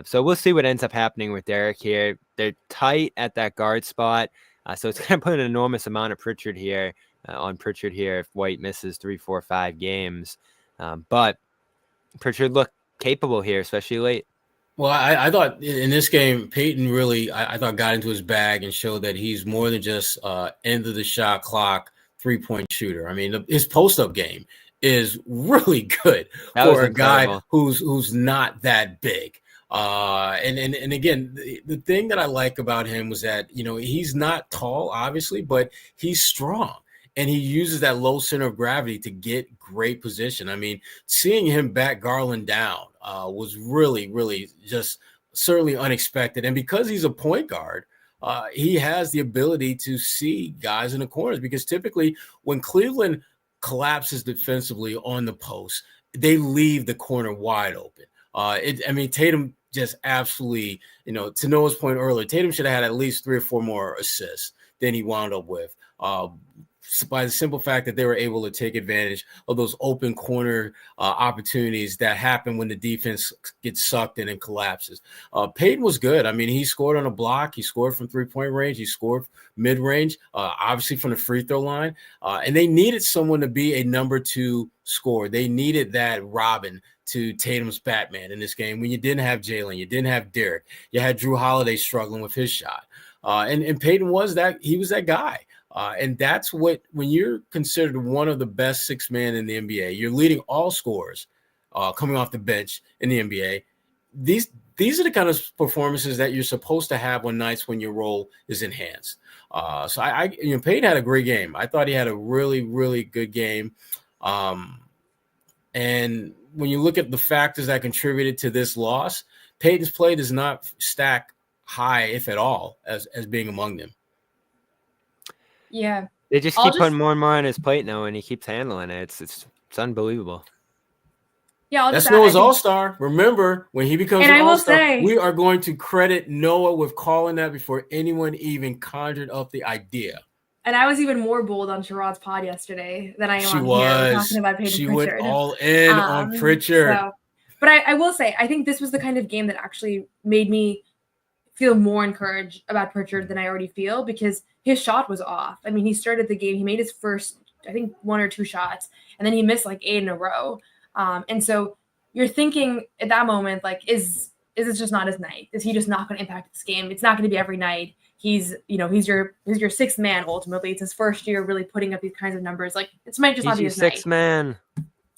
So we'll see what ends up happening with Derek here. They're tight at that guard spot. So it's going to put an enormous amount of Pritchard here on Pritchard here if White misses 3, 4, 5 games. But Pritchard looked capable here, especially late. Well, I thought in this game, Payton really, I thought, got into his bag and showed that he's more than just end of the shot clock 3-point shooter. I mean, his post-up game is really good for a guy who's not that big. And again, the thing that I like about him was that, he's not tall, obviously, but he's strong. And he uses that low center of gravity to get great position. I mean, seeing him back Garland down was really, really just certainly unexpected. And because he's a point guard, he has the ability to see guys in the corners, because typically when Cleveland collapses defensively on the post, they leave the corner wide open. Tatum just absolutely, to Noah's point earlier, Tatum should have had at least 3 or 4 more assists than he wound up with. By the simple fact that they were able to take advantage of those open corner opportunities that happen when the defense gets sucked in and collapses. Payton was good. I mean, he scored on a block. He scored from 3-point range. He scored mid-range, obviously from the free throw line. And they needed someone to be a number 2 scorer. They needed that Robin to Tatum's Batman in this game when you didn't have Jalen, you didn't have Derek. You had Drew Holiday struggling with his shot. And Payton was that. He was that guy. And that's when you're considered one of the best 6 men in the NBA, you're leading all scorers coming off the bench in the NBA. These are the kind of performances that you're supposed to have on nights when your role is enhanced. So Payton had a great game. I thought he had a really, really good game. And when you look at the factors that contributed to this loss, Payton's play does not stack high, if at all, as being among them. Yeah. They just keep putting more and more on his plate now, and he keeps handling it. It's unbelievable. Yeah, that's Noah's all-star. Remember, when he becomes an all-star, we are going to credit Noah with calling that before anyone even conjured up the idea. And I was even more bold on Sherrod's pod yesterday than I am on here talking about Payton Pritchard. She went all in on Pritchard. But I will say, I think this was the kind of game that actually made me feel more encouraged about Pritchard than I already feel, because his shot was off. I mean, he started the game, he made his first, I think, 1 or 2 shots, and then he missed like 8 in a row. And so you're thinking at that moment, like, is this just not his night? Is he just not going to impact this game? It's not going to be every night. He's your 6th man ultimately. It's his first year really putting up these kinds of numbers. Like, it might just not be his night. 6th man.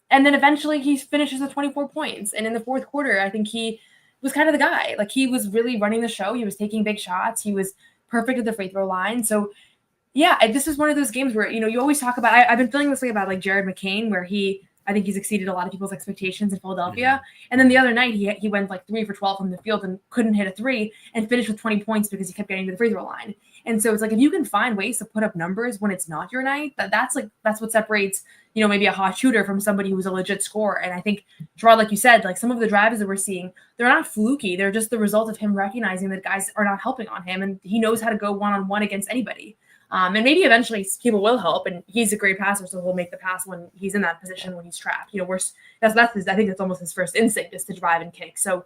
And then eventually he finishes with 24 points. And in the 4th quarter, I think he was kind of the guy. Like, he was really running the show. He was taking big shots. He was perfect at the free throw line. So yeah, this was one of those games where, you always talk about, I've been feeling this way about like Jared McCain, where I think he's exceeded a lot of people's expectations in Philadelphia. Mm-hmm. And then the other night he went like 3 for 12 from the field and couldn't hit a 3 and finished with 20 points because he kept getting to the free throw line. And so it's like, if you can find ways to put up numbers when it's not your night, that's what separates, maybe a hot shooter from somebody who's a legit scorer. And I think, Sherrod, like you said, like some of the drives that we're seeing, they're not fluky. They're just the result of him recognizing that guys are not helping on him, and he knows how to go one-on-one against anybody. And maybe eventually people will help, and he's a great passer, so he'll make the pass when he's in that position when he's trapped. I think that's almost his first instinct, is to drive and kick. So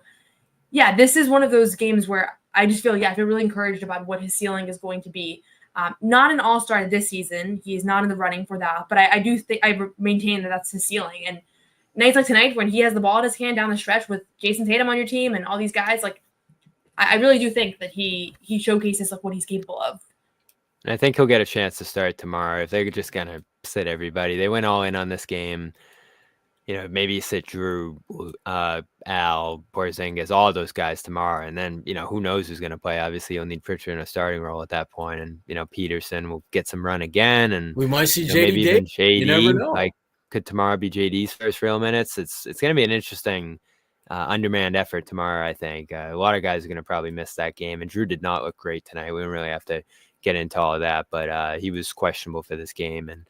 yeah, this is one of those games where I just feel, I feel really encouraged about what his ceiling is going to be. Not an all-star this season. He's not in the running for that, but I do think I maintain that that's his ceiling. And nights like tonight, when he has the ball in his hand down the stretch with Jason Tatum on your team and all these guys, like, I really do think that he showcases like what he's capable of. And I think he'll get a chance to start tomorrow if they're just going to sit everybody. They went all in on this game. Maybe sit Drew, Al, Porzingis, all of those guys tomorrow. And then, who knows who's going to play. Obviously, you'll need Pritchard in a starting role at that point. And, Peterson will get some run again. And we might see JD. Maybe even JD. You never know. Like, could tomorrow be JD's first real minutes? It's going to be an interesting undermanned effort tomorrow, I think. A lot of guys are going to probably miss that game. And Drew did not look great tonight. We don't really have to get into all of that. But he was questionable for this game. And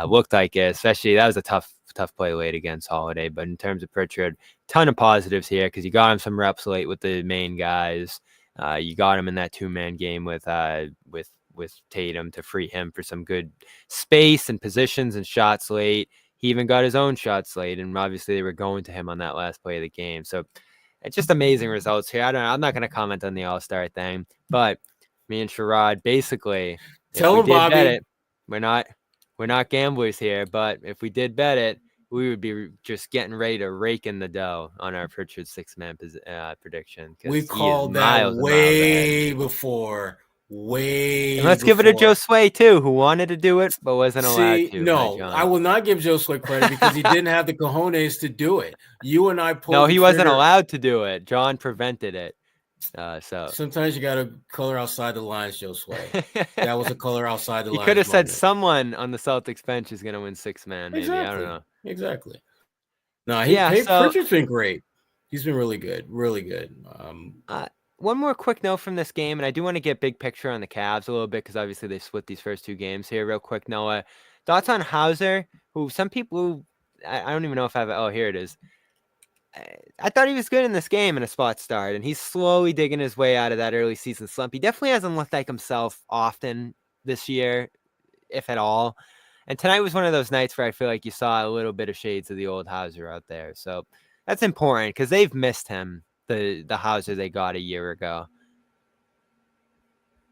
looked like it, especially that was a tough play late against Holiday. But in terms of Pritchard, ton of positives here, because you got him some reps late with the main guys. You got him in that 2-man game with Tatum to free him for some good space and positions and shots late. He even got his own shots late, and obviously they were going to him on that last play of the game. So It's just amazing results here. I'm not going to comment on the All-Star thing, but me and Sherrod basically, Tell if we him, did Bobby. bet it, we're not gamblers here, but if we did bet it, we would be just getting ready to rake in the dough on our Pritchard 6-man prediction. We called that way before. And let's give it to Joe Sway too, who wanted to do it but wasn't allowed to. No, I will not give Joe Sway credit because he didn't have the cojones to do it. You and I pulled. No, he wasn't allowed to do it. John prevented it. So sometimes you got to color outside the lines, Joe Sway. That was a color outside the lines. You could have said someone on the Celtics bench is going to win 6-man. Maybe exactly. I don't know. Exactly. No, Pritchard's been great. He's been really good, really good. One more quick note from this game, and I do want to get big picture on the Cavs a little bit because obviously they split these first 2 games here. Real quick, Noah, thoughts on Hauser? Who some people, I don't even know if here it is. I thought he was good in this game in a spot start, and he's slowly digging his way out of that early season slump. He definitely hasn't looked like himself often this year, if at all. And tonight was one of those nights where I feel like you saw a little bit of shades of the old Hauser out there. So that's important because they've missed him, the Hauser they got a year ago.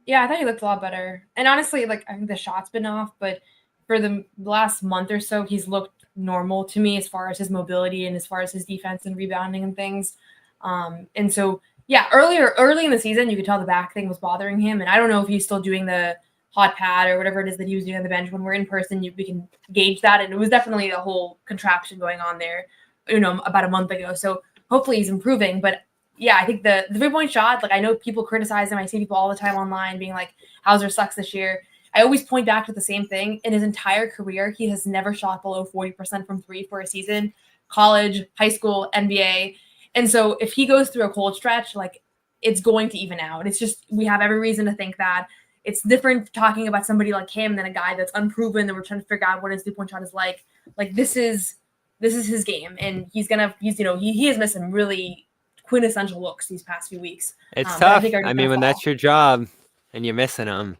Yeah, I thought he looked a lot better. And honestly, I think the shot's been off, but for the last month or so, he's looked normal to me as far as his mobility and as far as his defense and rebounding and things. And so, yeah, early in the season, you could tell the back thing was bothering him. And I don't know if he's still doing the hot pad or whatever it is that he was doing on the bench. When we're in person, we can gauge that. And it was definitely a whole contraption going on there, about a month ago. So hopefully he's improving. But yeah, I think the 3-point shot, I know people criticize him. I see people all the time online being like, Hauser sucks this year. I always point back to the same thing. In his entire career, he has never shot below 40% from 3 for a season, college, high school, NBA. And so if he goes through a cold stretch, it's going to even out. It's just, we have every reason to think that. It's different talking about somebody like him than a guy that's unproven that we're trying to figure out what his 3-point shot is like. This is his game. And he has missed some really quintessential looks these past few weeks. It's tough. I mean, when that's your job and you're missing them,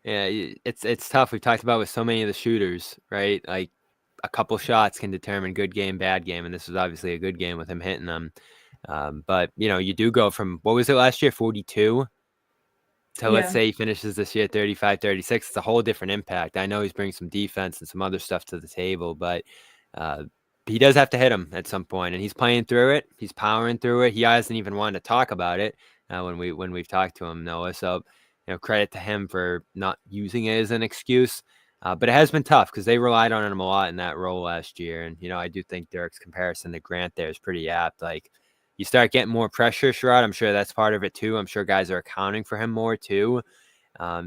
yeah, it's tough. We've talked about with so many of the shooters, right? Like a couple shots can determine good game, bad game. And this was obviously a good game with him hitting them. But, you do go from, what was it last year, 42? To let's say he finishes this year 35, 36. It's a whole different impact. I know he's bringing some defense and some other stuff to the table, but he does have to hit him at some point, and he's playing through it. He's powering through it. He hasn't even wanted to talk about it when we've talked to him, Noah. So, credit to him for not using it as an excuse. But it has been tough because they relied on him a lot in that role last year. And, I do think Dirk's comparison to Grant there is pretty apt. You start getting more pressure, Sherrod. I'm sure that's part of it too. I'm sure guys are accounting for him more too.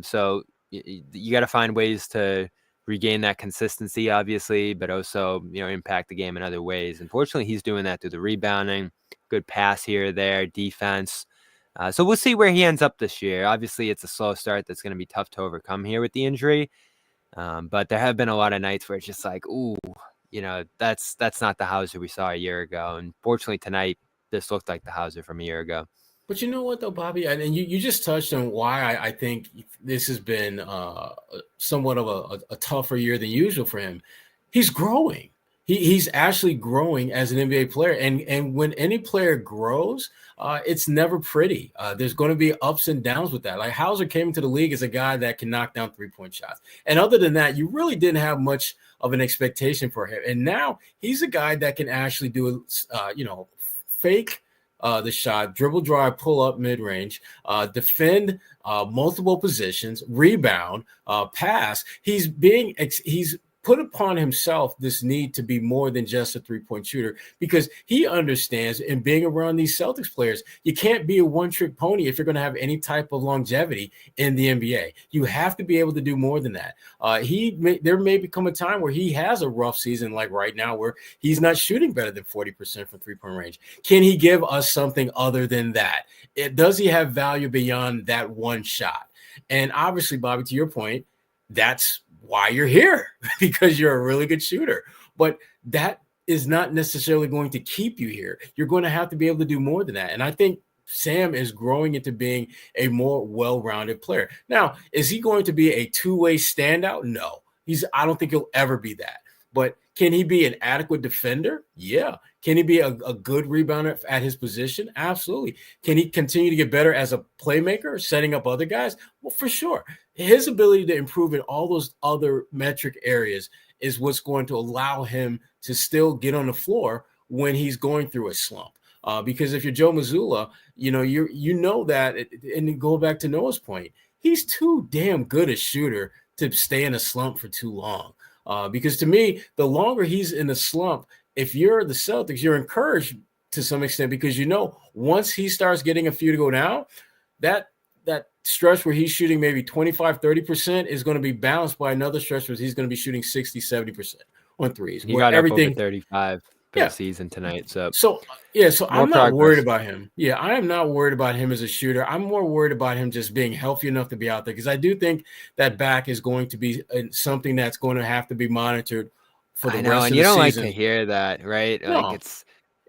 So you got to find ways to regain that consistency, obviously, but also, impact the game in other ways. Unfortunately, he's doing that through the rebounding, good pass here or there, defense. So we'll see where he ends up this year. Obviously, it's a slow start that's going to be tough to overcome here with the injury. But there have been a lot of nights where it's just ooh, that's not the Hauser we saw a year ago. And fortunately tonight, this looked like the Hauser from a year ago. But you know what, though, Bobby? And you just touched on why I think this has been somewhat of a tougher year than usual for him. He's growing. He's actually growing as an NBA player. And when any player grows, it's never pretty. There's going to be ups and downs with that. Hauser came into the league as a guy that can knock down 3-point shots. And other than that, you really didn't have much of an expectation for him. And now he's a guy that can actually do, fake the shot, dribble, drive, pull up mid-range, defend multiple positions, rebound, pass. He's put upon himself this need to be more than just a 3-point shooter because he understands in being around these Celtics players, you can't be a one-trick pony if you're going to have any type of longevity in the NBA. You have to be able to do more than that. There may become a time where he has a rough season like right now where he's not shooting better than 40% from 3-point range. Can he give us something other than that? Does he have value beyond that one shot? And obviously, Bobby, to your point, that's why you're here, because you're a really good shooter. But that is not necessarily going to keep you here. You're going to have to be able to do more than that. And I think Sam is growing into being a more well-rounded player. Now, is he going to be a two-way standout? No. I don't think he'll ever be that. but can he be an adequate defender? Yeah. Can he be a good rebounder at his position? Absolutely. Can he continue to get better as a playmaker, setting up other guys? Well, for sure. His ability to improve in all those other metric areas is what's going to allow him to still get on the floor when he's going through a slump. Because if you're Joe Mazzulla, you know that, and go back to Noah's point, he's too damn good a shooter to stay in a slump for too long. Because to me, the longer he's in a slump, if you're the Celtics, you're encouraged to some extent because once he starts getting a few to go down, that stretch where he's shooting maybe 25-30% is going to be balanced by another stretch where he's going to be shooting 60-70% on threes. He got everything up over 35 for the season tonight. So I'm not worried about him. Yeah, I am not worried about him as a shooter. I'm more worried about him just being healthy enough to be out there because I do think that back is going to be something that's going to have to be monitored for the rest of the season. And you don't like to hear that, right? No. Like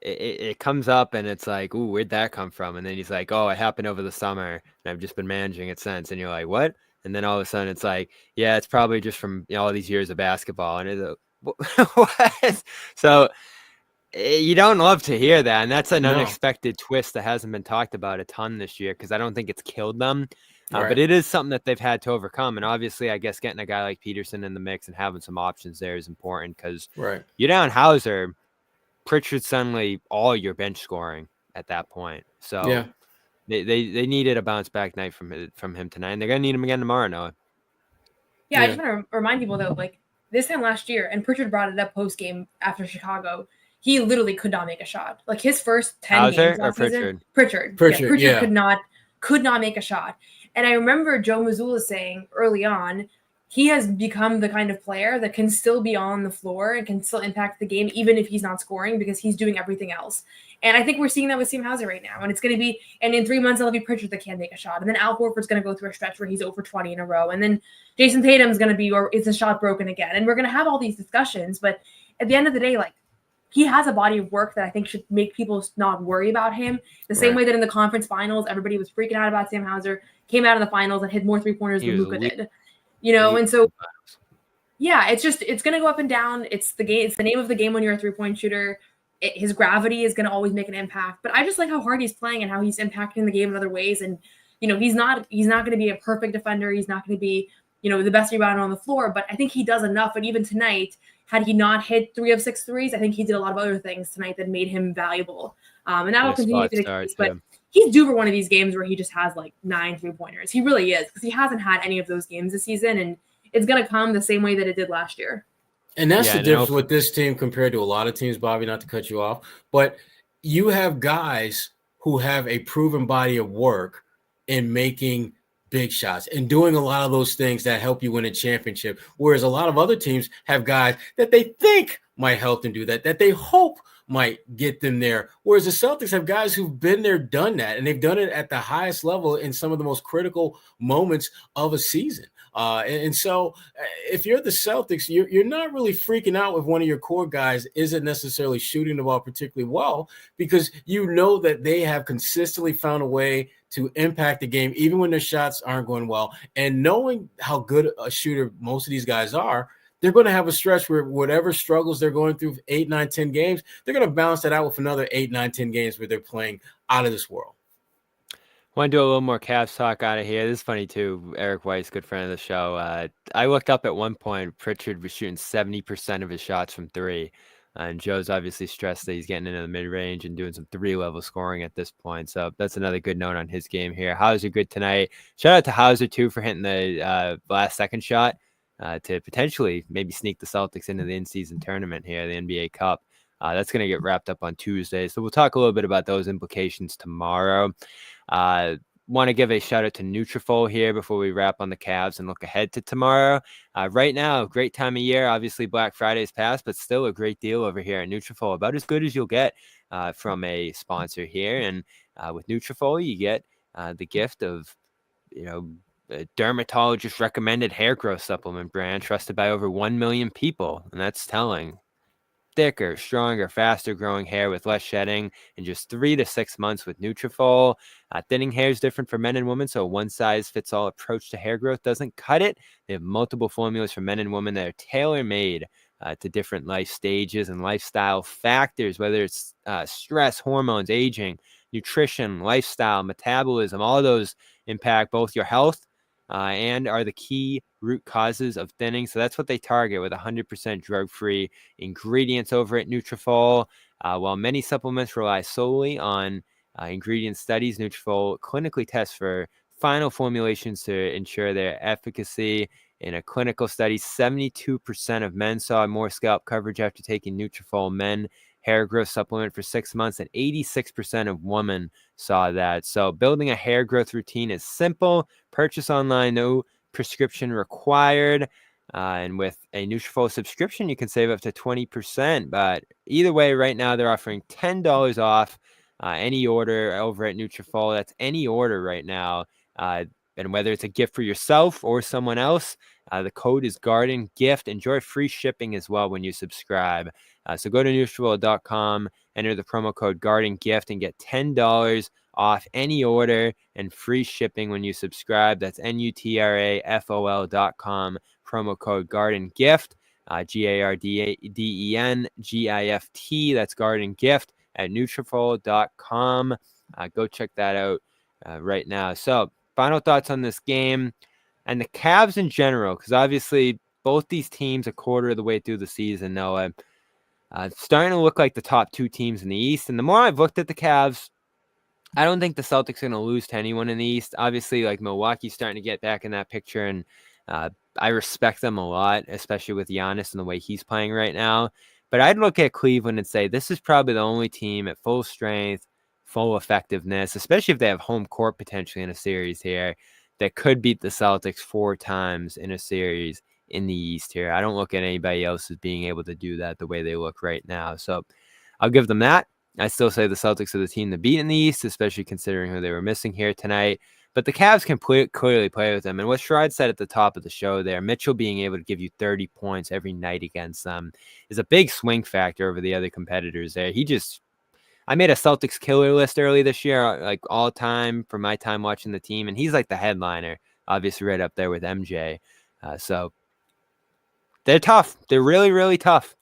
it comes up and it's like, ooh, where'd that come from? And then he's like, oh, it happened over the summer and I've just been managing it since. And you're like, what? And then all of a sudden it's like, yeah, it's probably just from all these years of basketball. And it's what? So you don't love to hear that. And that's an unexpected twist that hasn't been talked about a ton this year because I don't think it's killed them. Right. But it is something that they've had to overcome. And obviously, I guess getting a guy like Peterson in the mix and having some options there is important because you're down Hauser, Pritchard suddenly all your bench scoring at that point. So they needed a bounce back night from him tonight, and they're gonna need him again tomorrow, Noah. I just want to remind people though, like this time last year, and Pritchard brought it up post game after Chicago. He literally could not make a shot. Like his first 10 Hauser games last season, Pritchard Pritchard could not make a shot. And I remember Joe Mazzulla saying early on, he has become the kind of player that can still be on the floor and can still impact the game, even if he's not scoring, because he's doing everything else. And I think we're seeing that with Sam Hauser right now. And it's going to be, and in 3 months, it'll be Pritchard that can't make a shot. And then Al Horford's going to go through a stretch where he's over 20 in a row. And then Jason Tatum's going to be, or is the shot broken again? And we're going to have all these discussions. But at the end of the day, like, he has a body of work that I think should make people not worry about him. The same way that in the conference finals, everybody was freaking out about Sam Hauser, came out in the finals and hit more 3-pointers than Luka did. And so, it's going to go up and down. It's the game. It's the name of the game when you're a 3-point shooter. His gravity is going to always make an impact. But I just like how hard he's playing and how he's impacting the game in other ways. And, he's not going to be a perfect defender. He's not going to be, the best rebounder on the floor. But I think he does enough. And even tonight, had he not hit 3 of 6 threes, I think he did a lot of other things tonight that made him valuable. And that will continue to be the case. But he's due for one of these games where he just has like 9 3-pointers. He really is, because he hasn't had any of those games this season. And it's going to come the same way that it did last year. And that's the difference with this team compared to a lot of teams, Bobby, not to cut you off. But you have guys who have a proven body of work in making big shots and doing a lot of those things that help you win a championship. Whereas a lot of other teams have guys that they think might help them do that they hope might get them there. Whereas the Celtics have guys who've been there, done that, and they've done it at the highest level in some of the most critical moments of a season. And so if you're the Celtics, you're not really freaking out if one of your core guys isn't necessarily shooting the ball particularly well, because you know that they have consistently found a way to impact the game, even when their shots aren't going well. And knowing how good a shooter most of these guys are, they're going to have a stretch where whatever struggles they're going through 8, 9, 10 games, they're going to balance that out with another 8, 9, 10 games where they're playing out of this world. Want to do a little more Cavs talk out of here. This is funny too. Eric Weiss, good friend of the show. I looked up at one point, Pritchard was shooting 70% of his shots from 3. And Joe's obviously stressed that he's getting into the mid-range and doing some 3-level scoring at this point. So that's another good note on his game here. Hauser good tonight. Shout out to Hauser too for hitting the last second shot to potentially maybe sneak the Celtics into the in-season tournament here, the NBA Cup. That's going to get wrapped up on Tuesday. So we'll talk a little bit about those implications tomorrow. Want to give a shout out to Nutrafol here before we wrap on the Cavs and look ahead to tomorrow. Right now, great time of year. Obviously, Black Friday's passed, but still a great deal over here at Nutrafol. About as good as you'll get from a sponsor here. And with Nutrafol, you get the gift of, a dermatologist recommended hair growth supplement brand trusted by over 1 million people. And that's telling. Thicker, stronger, faster growing hair with less shedding in just 3 to 6 months with Nutrafol. Thinning hair is different for men and women, so a one-size-fits-all approach to hair growth doesn't cut it. They have multiple formulas for men and women that are tailor-made to different life stages and lifestyle factors, whether it's stress, hormones, aging, nutrition, lifestyle, metabolism. All of those impact both your health and are the key root causes of thinning. So that's what they target with 100% drug-free ingredients over at Nutrafol. While many supplements rely solely on ingredient studies, Nutrafol clinically tests for final formulations to ensure their efficacy. In a clinical study, 72% of men saw more scalp coverage after taking Nutrafol men hair growth supplement for 6 months, and 86% of women saw that. So building a hair growth routine is simple. Purchase online, no prescription required. And with a Nutrafol subscription, you can save up to 20%. But either way, right now they're offering $10 off any order over at Nutrafol. That's any order right now. And whether it's a gift for yourself or someone else, the code is Garden Gift. Enjoy free shipping as well when you subscribe. So go to Nutrafol.com, enter the promo code Garden Gift, and get $10 off any order and free shipping when you subscribe. That's Nutrafol.com, promo code Garden Gift, GARDENGIFT. That's Garden Gift at Nutrafol.com. Go check that out right now. So final thoughts on this game and the Cavs in general, because obviously both these teams a quarter of the way through the season, Noah, starting to look like the top two teams in the East. And the more I've looked at the Cavs, I don't think the Celtics are going to lose to anyone in the East. Obviously, like Milwaukee's starting to get back in that picture, and I respect them a lot, especially with Giannis and the way he's playing right now. But I'd look at Cleveland and say this is probably the only team at full strength, full effectiveness, especially if they have home court potentially in a series here, that could beat the Celtics 4 times in a series in the East here. I don't look at anybody else as being able to do that the way they look right now. So I'll give them that. I still say the Celtics are the team to beat in the East, especially considering who they were missing here tonight. But the Cavs can clearly play with them. And what Sherrod said at the top of the show there, Mitchell being able to give you 30 points every night against them is a big swing factor over the other competitors there. I made a Celtics killer list early this year, like all time from my time watching the team. And he's like the headliner, obviously right up there with MJ. So they're tough. They're really, really tough.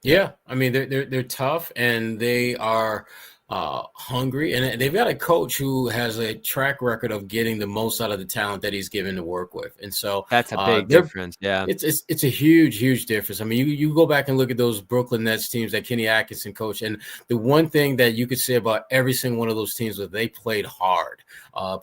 Yeah, I mean they're tough and they are hungry, and they've got a coach who has a track record of getting the most out of the talent that he's given to work with, and so that's a big difference. Yeah, it's a huge difference. I mean, you go back and look at those Brooklyn Nets teams that Kenny Atkinson coached, and the one thing that you could say about every single one of those teams was they played hard,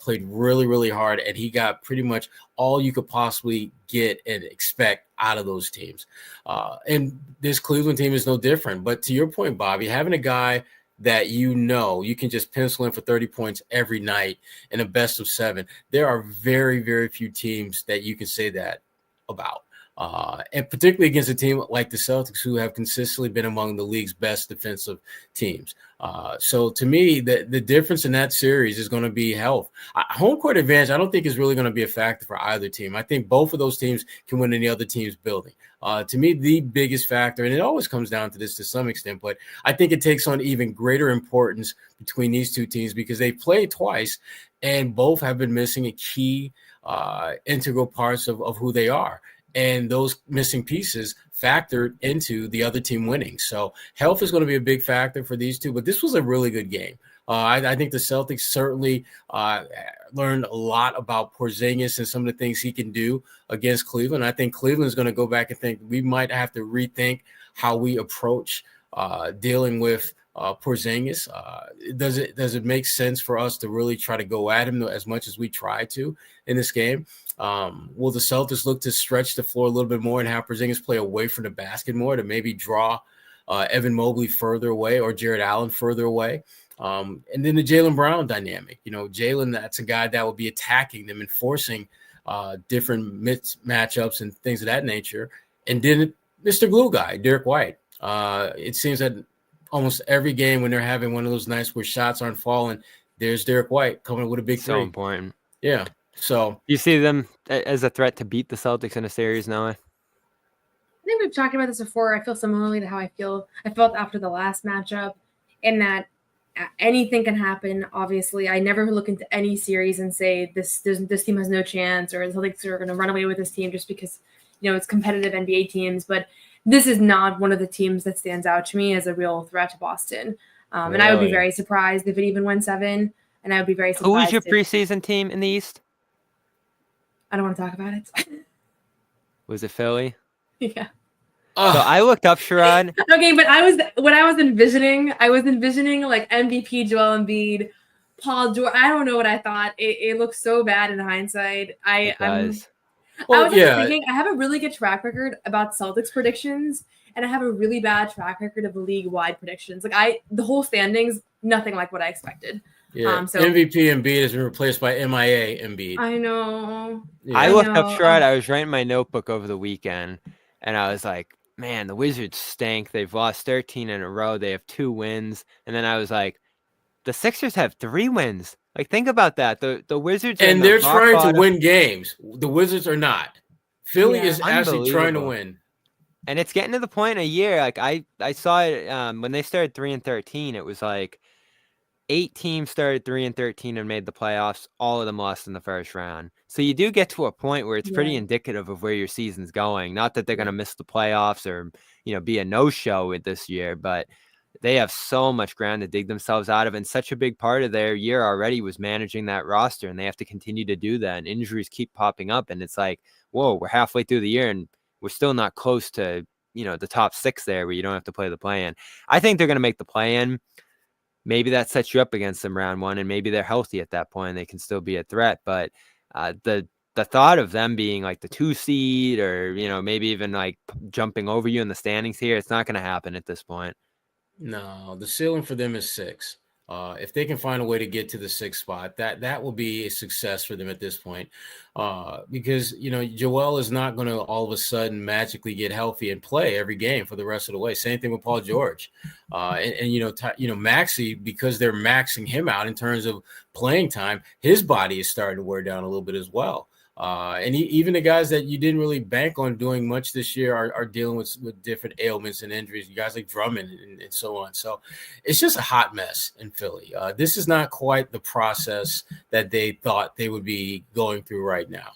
played really hard, and he got pretty much all you could possibly get and expect out of those teams. And this Cleveland team is no different. But to your point, Bobby, having a guy that you can just pencil in for 30 points every night in a best of 7, there are very few teams that you can say that about. And particularly against a team like the Celtics, who have consistently been among the league's best defensive teams. So to me, the difference in that series is going to be health. Home court advantage, I don't think is really going to be a factor for either team. I think both of those teams can win any other team's building. To me, the biggest factor, and it always comes down to this to some extent, but I think it takes on even greater importance between these two teams because they played twice and both have been missing a key integral parts of who they are. And those missing pieces factored into the other team winning. So health is going to be a big factor for these two, but this was a really good game. I think the Celtics certainly learned a lot about Porzingis and some of the things he can do against Cleveland. I think Cleveland's going to go back and think we might have to rethink how we approach dealing with Porzingis. Does it make sense for us to really try to go at him as much as we try to in this game? Will the Celtics look to stretch the floor a little bit more and have Porzingis play away from the basket more to maybe draw Evan Mobley further away or Jared Allen further away? And then the Jaylen Brown dynamic. Jaylen, that's a guy that will be attacking them and forcing different matchups and things of that nature. And then Mr. Glue guy, Derek White. It seems that almost every game when they're having one of those nights where shots aren't falling, there's Derek White coming with a big three. So important. Yeah. So you see them as a threat to beat the Celtics in a series now? I think we've talked about this before. I feel similarly to how I felt after the last matchup, in that anything can happen. Obviously, I never look into any series and say this team has no chance or the Celtics are going to run away with this team just because it's competitive NBA teams, but this is not one of the teams that stands out to me as a real threat to Boston. And I would be very surprised if it even went 7, and I would be very surprised. Who was your preseason team in the East? I don't want to talk about it. Was it Philly? Yeah. So I looked up Sherrod. Okay, but I was envisioning like MVP Joel Embiid, Paul George. I don't know what I thought. It looks so bad in hindsight. I was thinking I have a really good track record about Celtics predictions, and I have a really bad track record of league-wide predictions. Like the whole standings, nothing like what I expected. Yeah, so MVP Embiid has been replaced by MIA Embiid. I know. Yeah. I looked up Sherrod. I was writing my notebook over the weekend, and I was like, man, the Wizards stink. They've lost 13 in a row. They have 2 wins. And then I was like, the Sixers have 3 wins. Like, think about that. The Wizards and they're trying to win games. The Wizards are not. Philly is actually trying to win. And it's getting to the point in a year. Like I saw it when they started 3-13. It was like 8 teams started 3-13 and made the playoffs. All of them lost in the first round. So you do get to a point where it's pretty indicative of where your season's going. Not that they're going to miss the playoffs or, be a no-show with this year, but they have so much ground to dig themselves out of. And such a big part of their year already was managing that roster, and they have to continue to do that. And injuries keep popping up, and it's like, whoa, we're halfway through the year and we're still not close to, the top 6 there where you don't have to play the play-in. I think they're going to make the play-in. Maybe that sets you up against them round 1, and maybe they're healthy at that point and they can still be a threat. But the thought of them being like the 2 seed or, maybe even like jumping over you in the standings here, it's not going to happen at this point. No, the ceiling for them is 6. If they can find a way to get to the 6th spot, that will be a success for them at this point. Because, Joel is not going to all of a sudden magically get healthy and play every game for the rest of the way. Same thing with Paul George. Maxey, because they're maxing him out in terms of playing time, his body is starting to wear down a little bit as well. And even the guys that you didn't really bank on doing much this year are dealing with different ailments and injuries, guys like Drummond and so on. So it's just a hot mess in Philly. This is not quite the process that they thought they would be going through right now.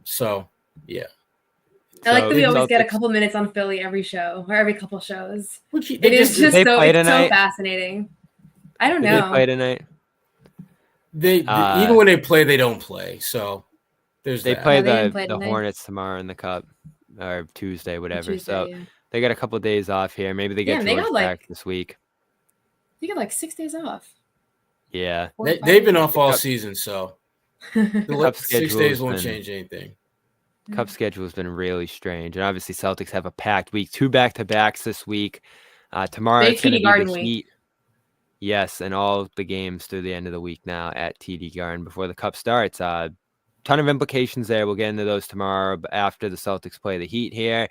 So, yeah. I like that we always get a couple minutes on Philly every show or every couple shows. It's so fascinating. I don't know. They play tonight. Even when they play, they don't play. So they play the Hornets tomorrow in the Cup or Tuesday, whatever. They got a couple of days off here. Maybe they get George back this week. They got 6 days off. Yeah, they've been off all season, so the 6 days won't change anything. Cup schedule has been really strange, and obviously Celtics have a packed week. 2 back-to-backs this week. Tomorrow it's going to be the Heat. Yes, and all the games through the end of the week now at TD Garden before the Cup starts. Ton of implications there. We'll get into those tomorrow after the Celtics play the Heat here.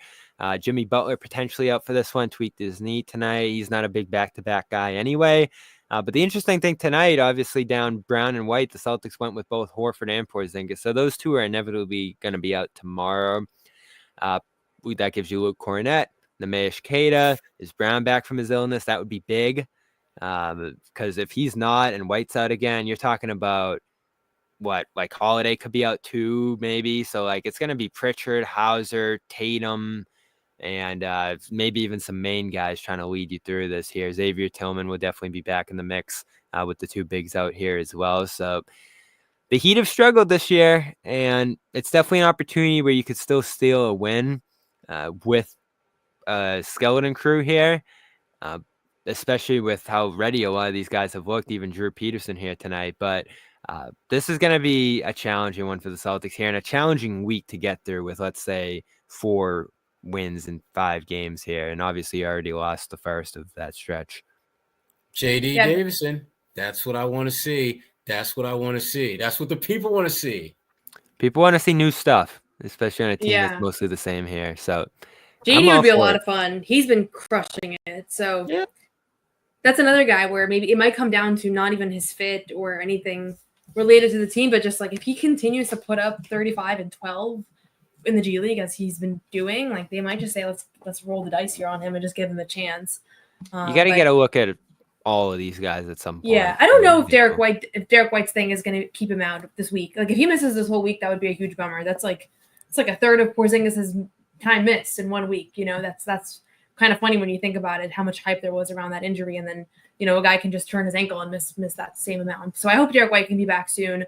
Jimmy Butler potentially out for this one. Tweaked his knee tonight. He's not a big back-to-back guy anyway. But the interesting thing tonight, obviously down Brown and White, the Celtics went with both Horford and Porzingis. So those 2 are inevitably going to be out tomorrow. That gives you Luke Cornett, Nemesh Keita. Is Brown back from his illness? That would be big. Because if he's not and White's out again, you're talking about like Holiday could be out too, maybe. So it's going to be Pritchard, Hauser, Tatum, and maybe even some main guys trying to lead you through this here. Xavier Tillman will definitely be back in the mix with the 2 bigs out here as well. So the Heat have struggled this year, and it's definitely an opportunity where you could still steal a win with a skeleton crew here. Especially with how ready a lot of these guys have looked, even Drew Peterson here tonight. But this is going to be a challenging one for the Celtics here and a challenging week to get through with, let's say, 4 wins in 5 games here. And obviously you already lost the first of that stretch. J.D. Davison, that's what I want to see. That's what I want to see. That's what the people want to see. People want to see new stuff, especially on a team that's mostly the same here. So JD would be a lot of fun. He's been crushing it. So that's another guy where maybe it might come down to not even his fit or anything related to the team, but just if he continues to put up 35 and 12 in the G League as he's been doing, they might just say, let's roll the dice here on him and just give him a chance. You got to get a look at all of these guys at some point. Yeah, I don't know if Derek White's thing is going to keep him out this week. If he misses this whole week, that would be a huge bummer. That's it's like a third of Porzingis' time missed in 1 week. That's kind of funny when you think about it, how much hype there was around that injury. And then, a guy can just turn his ankle and miss that same amount. So I hope Derek White can be back soon.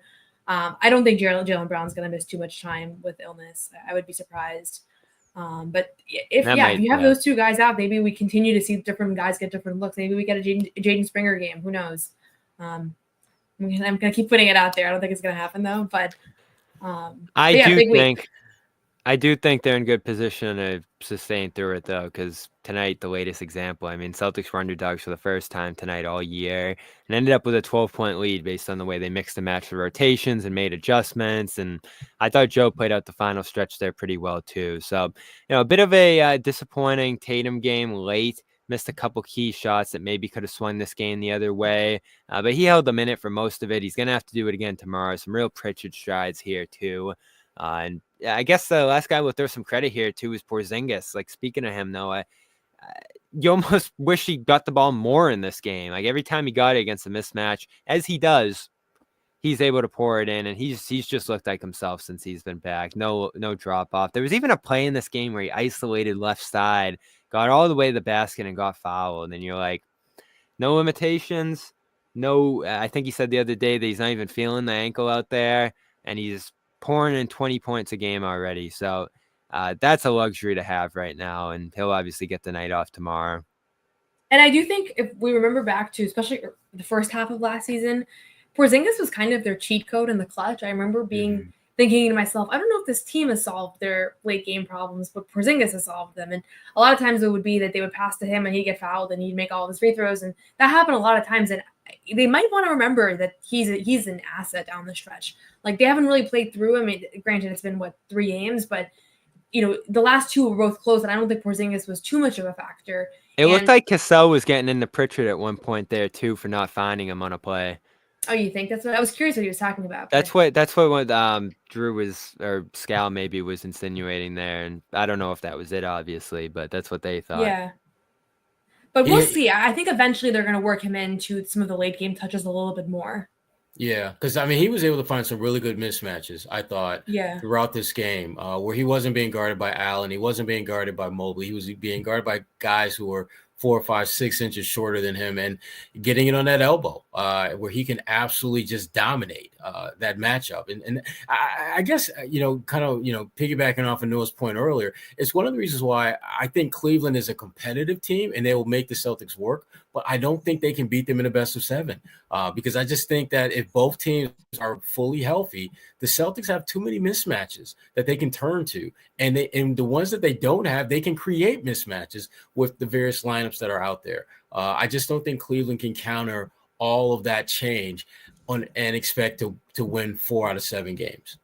I don't think Jaylen Brown's going to miss too much time with illness. I would be surprised. But if you have those two guys out, maybe we continue to see different guys get different looks. Maybe we get a Jaden Springer game. Who knows? I'm going to keep putting it out there. I don't think it's going to happen though. But I do think they're in good position to sustain through it, though, because tonight, the latest example, Celtics were underdogs for the first time tonight all year and ended up with a 12-point lead based on the way they mixed and matched the rotations and made adjustments. And I thought Joe played out the final stretch there pretty well, too. So, a bit of a disappointing Tatum game late. Missed a couple key shots that maybe could have swung this game the other way. But he held them in it for most of it. He's going to have to do it again tomorrow. Some real Pritchard strides here, too. And I guess the last guy we'll throw some credit here too is Porzingis. Like, speaking of him, though, you almost wish he got the ball more in this game. Like, every time he got it against a mismatch, as he does, he's able to pour it in, and he's just looked like himself since he's been back. No drop off. There was even a play in this game where he isolated left side, got all the way to the basket, and got fouled. And then you're like, no limitations. No, I think he said the other day that he's not even feeling the ankle out there, and he's pouring in 20 points a game already. So that's a luxury to have right now, and he'll obviously get the night off tomorrow. And I do think if we remember back to especially the first half of last season, Porzingis was kind of their cheat code in the clutch. I remember thinking to myself, I don't know if this team has solved their late game problems, but Porzingis has solved them. And a lot of times it would be that they would pass to him and he'd get fouled and he'd make all of his free throws. And that happened a lot of times. And they might want to remember that he's an asset down the stretch. Like, they haven't really played through him. Granted, it's been 3 games, but the last 2 were both close, and I don't think Porzingis was too much of a factor. It looked like Cassell was getting into Pritchard at one point there too for not finding him on a play. Oh, you think that's what I was curious what he was talking about? That's what Drew was, or Scal maybe was insinuating there, and I don't know if that was it, obviously, but that's what they thought. Yeah. But we'll see. I think eventually they're going to work him into some of the late game touches a little bit more. Yeah, because he was able to find some really good mismatches, I thought, throughout this game, where he wasn't being guarded by Allen, he wasn't being guarded by Mobley, he was being guarded by guys who were 4 or 5, 6 inches shorter than him, and getting it on that elbow, where he can absolutely just dominate that matchup. And I guess, piggybacking off of Noah's point earlier, it's one of the reasons why I think Cleveland is a competitive team and they will make the Celtics work, but I don't think they can beat them in a best of 7 because I just think that if both teams are fully healthy, the Celtics have too many mismatches that they can turn to. And the ones that they don't have, they can create mismatches with the various lineups that are out there. I just don't think Cleveland can counter all of that change and expect to win 4 out of 7 games.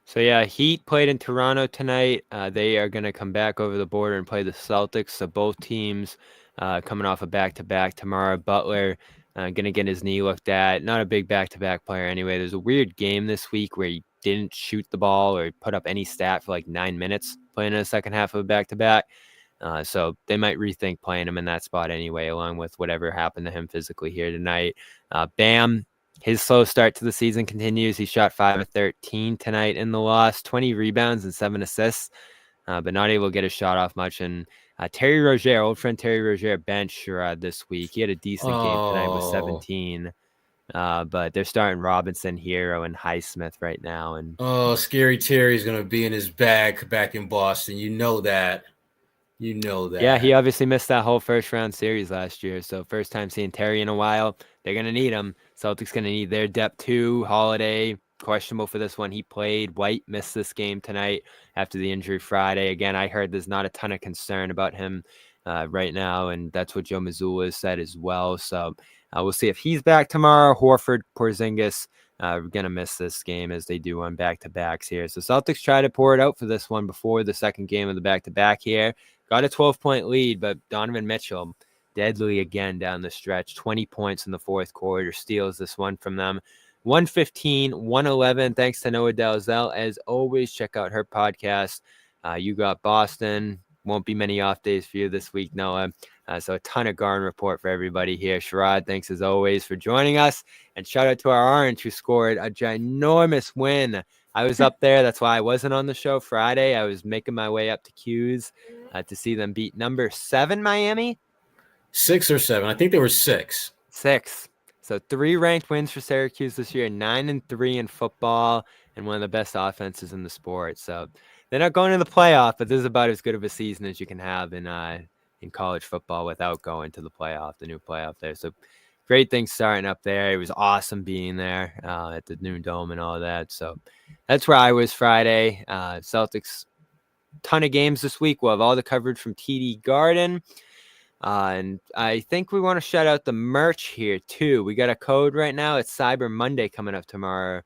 So, Heat played in Toronto tonight. They are going to come back over the border and play the Celtics. So both teams coming off a back-to-back tomorrow. Butler going to get his knee looked at. Not a big back-to-back player anyway. There's a weird game this week where he didn't shoot the ball or put up any stat for 9 minutes playing in the second half of a back-to-back. So they might rethink playing him in that spot anyway, along with whatever happened to him physically here tonight. Bam, his slow start to the season continues. He shot 5 of 13 tonight in the loss, 20 rebounds and 7 assists, but not able to get a shot off much. And Terry Rozier, old friend Terry Rozier, bench Sherrod this week. He had a decent game tonight with 17. But they're starting Robinson, Hero, and Highsmith right now. And Scary Terry's going to be in his bag back in Boston. You know that. Yeah, he obviously missed that whole first-round series last year. So first time seeing Terry in a while. They're going to need him. Celtics going to need their depth too. Holiday, questionable for this one. He played. White missed this game tonight after the injury Friday. Again, I heard there's not a ton of concern about him right now, and that's what Joe Mazzulla has said as well. So we'll see if he's back tomorrow. Horford, Porzingis, we're going to miss this game as they do on back-to-backs here. So Celtics try to pour it out for this one before the second game of the back-to-back here. Got a 12-point lead, but Donovan Mitchell deadly again down the stretch. 20 points in the fourth quarter. Steals this one from them. 115, 111. Thanks to Noa Dalzell. As always, check out her podcast. You got Boston. Won't be many off days for you this week, Noah. So a ton of Garden report for everybody here. Sherrod, thanks as always for joining us. And shout out to our Orange who scored a ginormous win I was up there. That's why I wasn't on the show Friday. I was making my way up to Q's to see them beat number 7 Miami. 6 or 7. I think they were 6. 6. So 3 ranked wins for Syracuse this year, 9-3 in football, and one of the best offenses in the sport. So they're not going to the playoff, but this is about as good of a season as you can have in college football without going to the playoff, the new playoff there. So great things starting up there. It was awesome being there at the new dome and all that. So that's where I was Friday. Celtics, ton of games this week. We'll have all the coverage from TD Garden. And I think we want to shout out the merch here too. We got a code right now. It's Cyber Monday coming up tomorrow,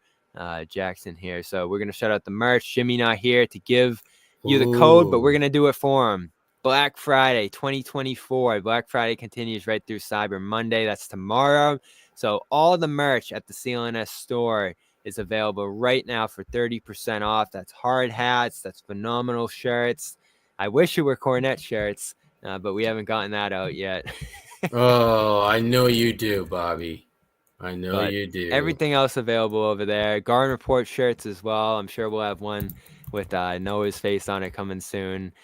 Jackson here. So we're going to shout out the merch. Jimmy not here to give you the code, but we're going to do it for him. Black Friday 2024. Black Friday continues right through Cyber Monday. That's tomorrow. So all the merch at the CLNS store is available right now for 30% off. That's hard hats. That's phenomenal shirts. I wish it were Cornet shirts. But we haven't gotten that out yet. Oh, I know you do, Bobby. I know you do. Everything else available over there. Garden Report shirts as well. I'm sure we'll have one with Noah's face on it coming soon.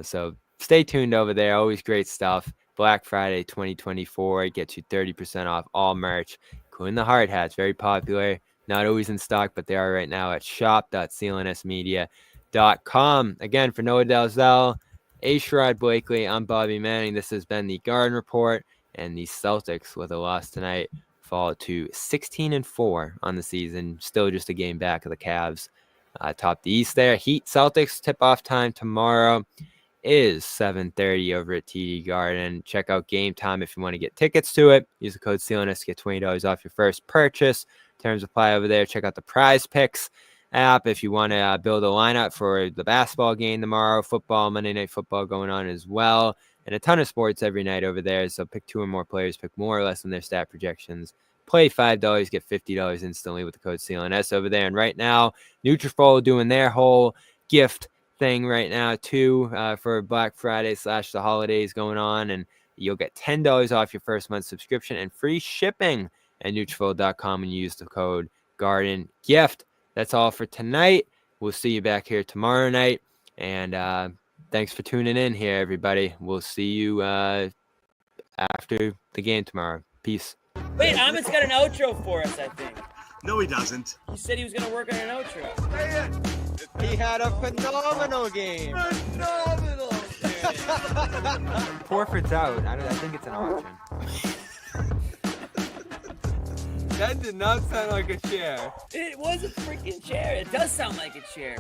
So stay tuned over there. Always great stuff. Black Friday 2024. It gets you 30% off all merch, including the hard hats. Very popular. Not always in stock, but they are right now at shop.clnsmedia.com. Again, for Noa Dalzell, Sherrod Blakely, I'm Bobby Manning. This has been the Garden Report, and the Celtics, with a loss tonight, fall to 16-4 on the season. Still just a game back of the Cavs. Top the East there. Heat Celtics tip-off time tomorrow is 7:30 over at TD Garden. Check out Gametime if you want to get tickets to it. Use the code CLNS to get $20 off your first purchase. Terms apply over there. Check out the Prize Picks app if you want to build a lineup for the basketball game tomorrow, football, Monday Night Football going on as well, and a ton of sports every night over there. So pick 2 or more players, pick more or less than their stat projections. Play $5, get $50 instantly with the code CLNS over there. And right now, Nutrafol doing their whole gift thing right now too for Black Friday / the holidays going on, and you'll get $10 off your first month subscription and free shipping at Nutrafol.com when you use the code Garden Gift. That's all for tonight. We'll see you back here tomorrow night. And thanks for tuning in here, everybody. We'll see you after the game tomorrow. Peace. Wait, Amit's got an outro for us, I think. No, he doesn't. He said he was going to work on an outro. He had a phenomenal game. Phenomenal. Porford's out. I think it's an auction. That did not sound like a chair. It was a freaking chair. It does sound like a chair.